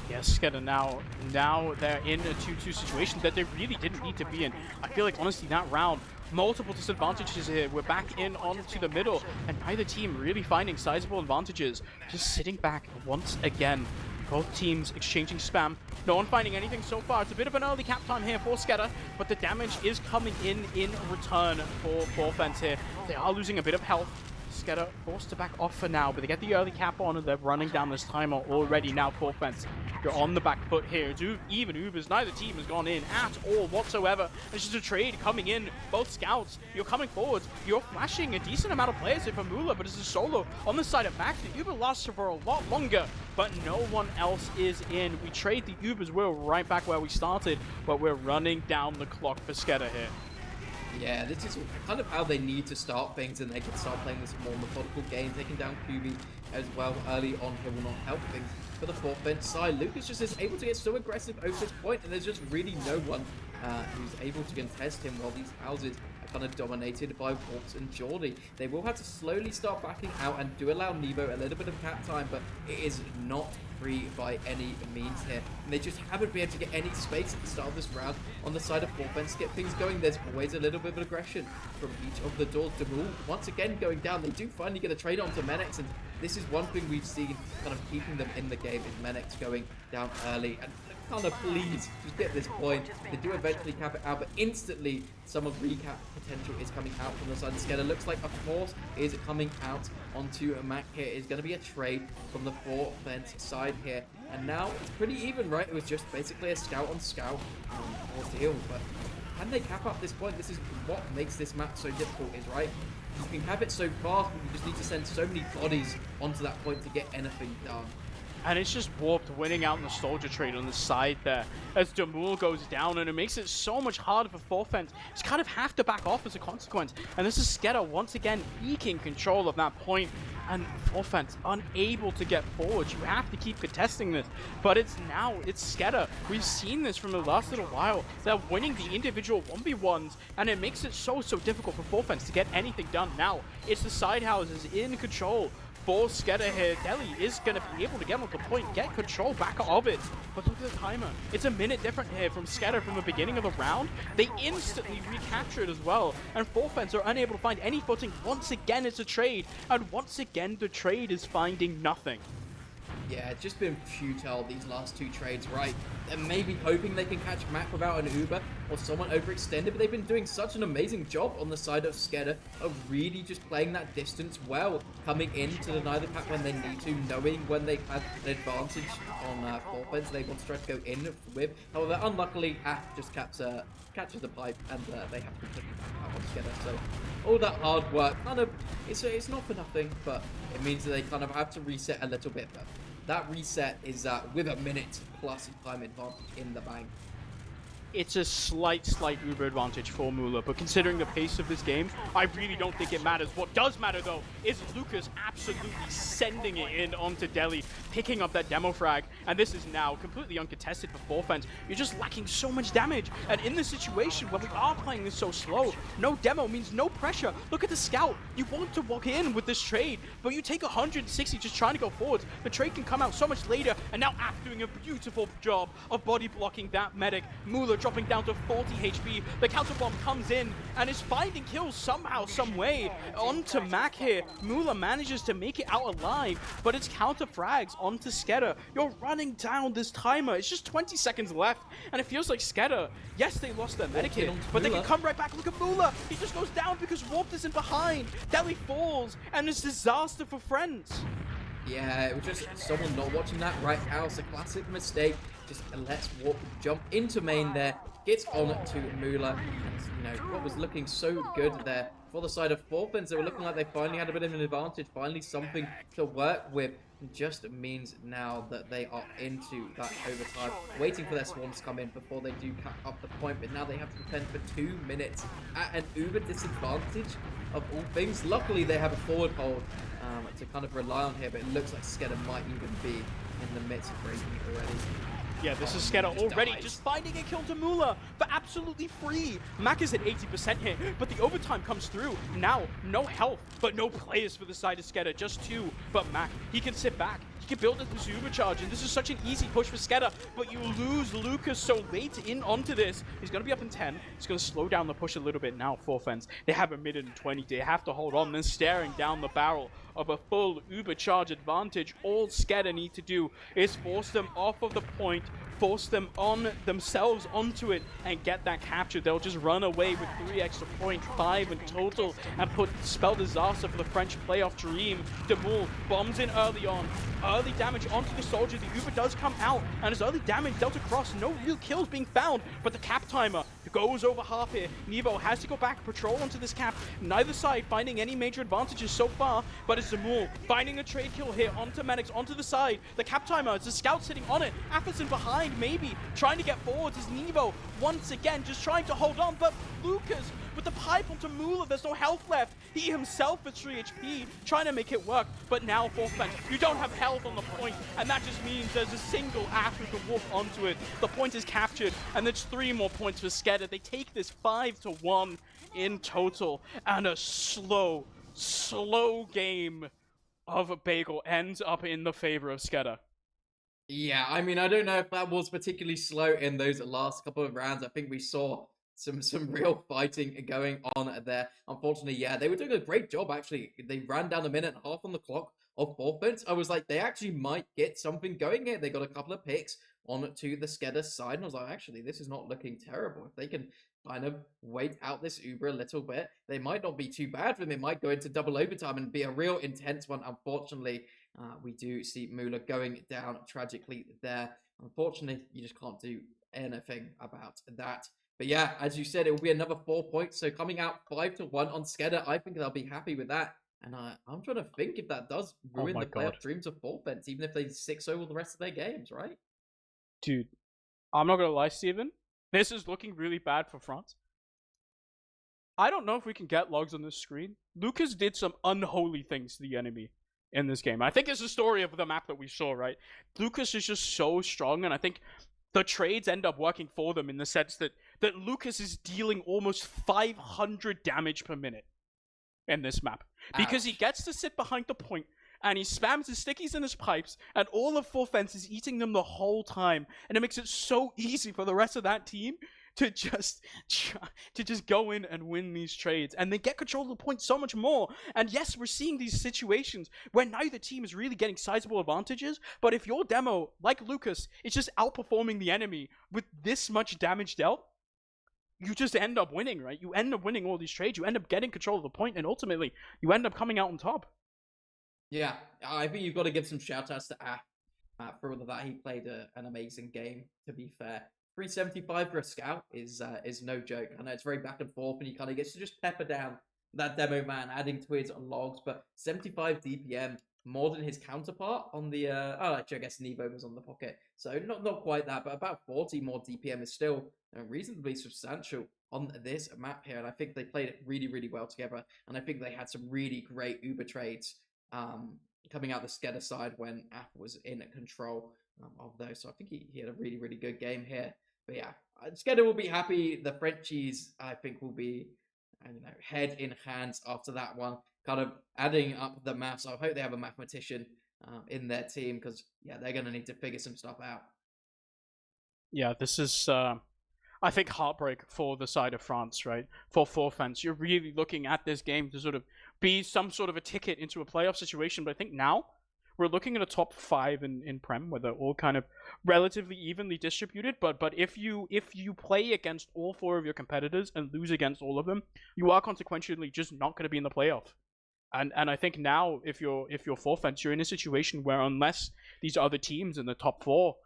Yes, SKEDDA now they're in a 2-2 situation that they really didn't need to be in. I feel like, honestly, that round, multiple disadvantages here. We're back in onto the middle, and neither team really finding sizable advantages. Just sitting back once again. Both teams exchanging spam. No one finding anything so far. It's a bit of an early cap time here for SKEDDA, but the damage is coming in return for offense here. They are losing a bit of health. SKEDDA forced to back off for now, but they get the early cap on and they're running down this timer already now for offense. You're on the back foot here. It's even Ubers. Neither team has gone in at all whatsoever. It's just a trade coming in. Both scouts, you're coming forwards. You're flashing a decent amount of players here for Mula, but it's a solo on the side of Max. The Uber lasts for a lot longer, but no one else is in. We trade the Ubers. We're right back where we started, but we're running down the clock for SKEDDA here. Yeah, this is kind of how they need to start things, and they can start playing this more methodical game. Taking down QB as well early on here will not help things for the offense side. Lucas just is able to get so aggressive over this point, and there's just really no one who's able to contest him while these houses are kind of dominated by Waltz and Geordie. They will have to slowly start backing out and do allow Nevo a little bit of cap time, but it is not free by any means here. And they just haven't been able to get any space at the start of this round on the side of offense to get things going. There's always a little bit of aggression from each of the doors. Demul once again going down. They do finally get a trade onto Menex, and this is one thing we've seen kind of keeping them in the game is Menex going down early. And kind of please just get this point. They do eventually cap it out, but instantly some of recap potential is coming out from the side of SKEDDA. Looks like a force is coming out onto a Mac here. Is going to be a trade from the offense side here, and now it's pretty even, right? It was just basically a scout on scout ordeal, but can they cap up this point? This is what makes this map so difficult, is right, you can cap it so fast, but you just need to send so many bodies onto that point to get anything done. And it's just Warped winning out Nostalgia trade on the side there as Demul goes down, and it makes it so much harder for Forfent. Just kind of have to back off as a consequence. And this is SKEDDA once again eking control of that point, and Forfent unable to get forward. You have to keep contesting this, but it's SKEDDA. We've seen this from the last little while. They're winning the individual 1v1s, and it makes it so difficult for Forfent to get anything done. Now it's the side houses in control for SKEDDA here. Delhi is going to be able to get on the point, get control back of it. But look at the timer. It's a minute different here from SKEDDA from the beginning of the round. They instantly recapture it as well. And Forfents are unable to find any footing. Once again, it's a trade. And once again, the trade is finding nothing. Yeah, it's just been futile, these last two trades, right? They're maybe hoping they can catch Mac without an Uber or someone overextended, but they've been doing such an amazing job on the side of SKEDDA of really just playing that distance well, coming in to deny the pack when they need to, knowing when they have an advantage on forwards they want to try to go in with. However, unluckily, just catches the pipe, and they have to pick it back out on SKEDDA. So all that hard work, kind of, it's not for nothing, but it means that they kind of have to reset a little bit. But that reset is with a minute plus time advantage in the bank. It's a slight Uber advantage for Mula, but considering the pace of this game, I really don't think it matters. What does matter, though, is Lucas absolutely sending it in onto Delhi, picking up that demo frag, and this is now completely uncontested for Forfent. You're just lacking so much damage, and in this situation where we are playing this so slow, no demo means no pressure. Look at the scout. You want to walk in with this trade, but you take 160 just trying to go forwards. The trade can come out so much later, and now App doing a beautiful job of body blocking that medic. Mula dropping down to 40 HP. The counter bomb comes in and is finding kills somehow, some way onto Mac here. Mula manages to make it out alive, but it's counter frags onto SKEDDA. You're running down this timer. It's just 20 seconds left, and it feels like SKEDDA, yes, they lost their medic hit, but they can come right back. Look at Mula. He just goes down because Warped isn't behind. Delhi falls, and it's disaster for friends. Yeah, it was just someone not watching that right house. A classic mistake. Just lets Warp jump into main there, gets on to Müller. And, what was looking so good there for the side of Forfans, they were looking like they finally had a bit of an advantage, finally something to work with. It just means now that they are into that overtime, waiting for their swarms to come in before they do cut up the point. But now they have to defend for 2 minutes at an uber disadvantage of all things. Luckily, they have a forward hold to kind of rely on here, but it looks like SKEDDA might even be in the midst of breaking it already. Yeah, this is SKEDDA already just finding a kill to Müller for absolutely free. Mac is at 80% here, but the overtime comes through. Now, no health, but no players for the side of SKEDDA, just 2. But Mac, he can sit back. He can build a Uber charge, and this is such an easy push for SKEDDA, but you lose Lucas so late in onto this. He's going to be up in 10. He's going to slow down the push a little bit now, Forfans. They have a minute and 20. They have to hold on. They're staring down the barrel of a full Uber charge advantage. All SKEDDA need to do is force them off of the point, force them on themselves onto it, and get that capture. They'll just run away with 3 extra points, 5 in total, and spell disaster for the French playoff dream. Demoul bombs in early on. Early damage onto the soldier. The Uber does come out, and his early damage dealt across. No real kills being found, but the cap timer goes over half here. Nevo has to go back, patrol onto this cap. Neither side finding any major advantages so far, but it's Demoul finding a trade kill here onto Maddox, onto the side. The cap timer, it's a scout sitting on it. Afferson behind, maybe trying to get forwards is Nevo once again just trying to hold on, but Lucas with the pipe onto Müller, there's no health left. He himself is 3 HP, trying to make it work, but now Forfans, you don't have health on the point, and that just means there's a single app who can wolf onto it. The point is captured, and there's 3 more points for SKEDDA. They take this 5-1 in total, and a slow game of Bagel ends up in the favor of SKEDDA. Yeah, I mean, I don't know if that was particularly slow in those last couple of rounds. I think we saw some real fighting going on there. Unfortunately, yeah, they were doing a great job, actually. They ran down a minute and a half on the clock of Forfans. I was like, they actually might get something going here. They got a couple of picks onto the SKEDDA side, and I was like, actually, this is not looking terrible. If they can kind of wait out this Uber a little bit, they might not be too bad for them. It might go into double overtime and be a real intense one. Unfortunately, we do see Müller going down tragically there. Unfortunately, you just can't do anything about that. But yeah, as you said, it will be another 4 points. So coming out 5-1 on SKEDDA, I think they'll be happy with that. And I'm trying to think if that does ruin the playoff dreams of Forfans, even if they 6-0 the rest of their games, right? Dude, I'm not going to lie, Steven. This is looking really bad for France. I don't know if we can get logs on this screen. Lucas did some unholy things to the enemy in this game. I think it's the story of the map that we saw, right? Lucas is just so strong, and I think the trades end up working for them in the sense that Lucas is dealing almost 500 damage per minute in this map. Because he gets to sit behind the point, and he spams his stickies and his pipes, and all of Forfans is eating them the whole time. And it makes it so easy for the rest of that team to just go in and win these trades, and they get control of the point so much more. And yes, we're seeing these situations where neither team is really getting sizable advantages, but if your demo, like Lucas, is just outperforming the enemy with this much damage dealt, you just end up winning, right? You end up winning all these trades, you end up getting control of the point, and ultimately, you end up coming out on top. Yeah, I think you've got to give some shout-outs to for that. He played an amazing game, to be fair. 375 for a scout is no joke. I know it's very back and forth, and he kind of gets to just pepper down that demo man, adding to his logs, but 75 DPM, more than his counterpart on the, actually, I guess Nevo was on the pocket, so not quite that, but about 40 more DPM is still reasonably substantial on this map here, and I think they played it really, really well together, and I think they had some really great Uber trades coming out the SKEDDA side when App was in control of those. So I think he had a really, really good game here. But yeah, SKEDDA will be happy. The Frenchies, I think, will be head in hands after that one. Kind of adding up the maths. I hope they have a mathematician in their team, because yeah, they're going to need to figure some stuff out. Yeah, this is I think heartbreak for the side of France, right? For Forfans, you're really looking at this game to sort of be some sort of a ticket into a playoff situation. But I think now we're looking at a top 5 in Prem, where they're all kind of relatively evenly distributed. But if you play against all 4 of your competitors and lose against all of them, you are consequentially just not going to be in the playoff. And I think now, if you're Forfans, you're in a situation where unless these other teams in the top 4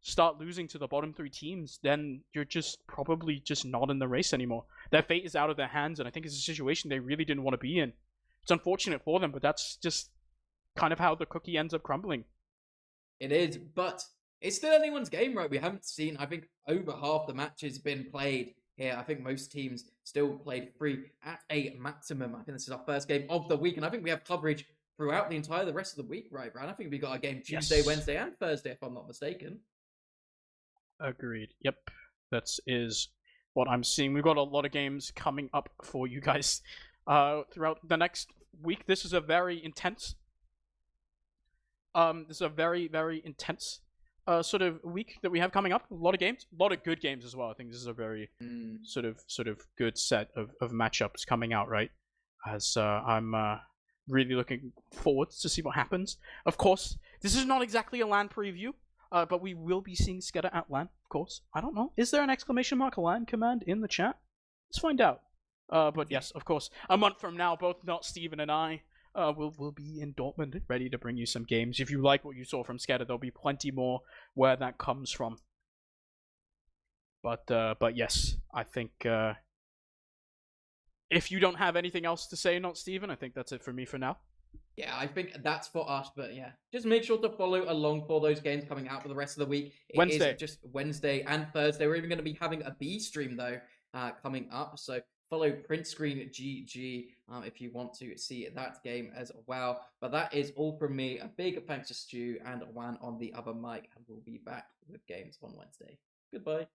start losing to the bottom 3 teams, then you're just probably just not in the race anymore. Their fate is out of their hands, and I think it's a situation they really didn't want to be in. It's unfortunate for them, but that's just kind of how the cookie ends up crumbling. It is, but it's still anyone's game, right? We haven't seen, I think, over half the matches been played here. I think most teams still played free at a maximum. I think this is our first game of the week, and I think we have coverage throughout the rest of the week, right, Brian? I think we got a game Tuesday, Wednesday, and Thursday, if I'm not mistaken. Agreed. Yep. That is what I'm seeing. We've got a lot of games coming up for you guys throughout the next week. This is a very intense very intense sort of week that we have coming up. A lot of games, a lot of good games as well. I think this is a very sort of good set of matchups coming out, right? As I'm really looking forward to see what happens. Of course, this is not exactly a LAN preview, but we will be seeing SKEDDA at LAN, of course. I don't know. Is there an exclamation mark LAN command in the chat? Let's find out. But yes, of course, a month from now, both not Steven and I will be in Dortmund, ready to bring you some games. If you like what you saw from SKEDDA, there'll be plenty more where that comes from. But yes, I think if you don't have anything else to say, not Steven, I think that's it for me for now. Yeah, I think that's for us, but yeah. Just make sure to follow along for those games coming out for the rest of the week. It is just Wednesday and Thursday. We're even going to be having a B stream, though, coming up. So follow Print Screen GG if you want to see that game as well. But that is all from me. A big thanks to Stu and Juan on the other mic, and we'll be back with games on Wednesday. Goodbye.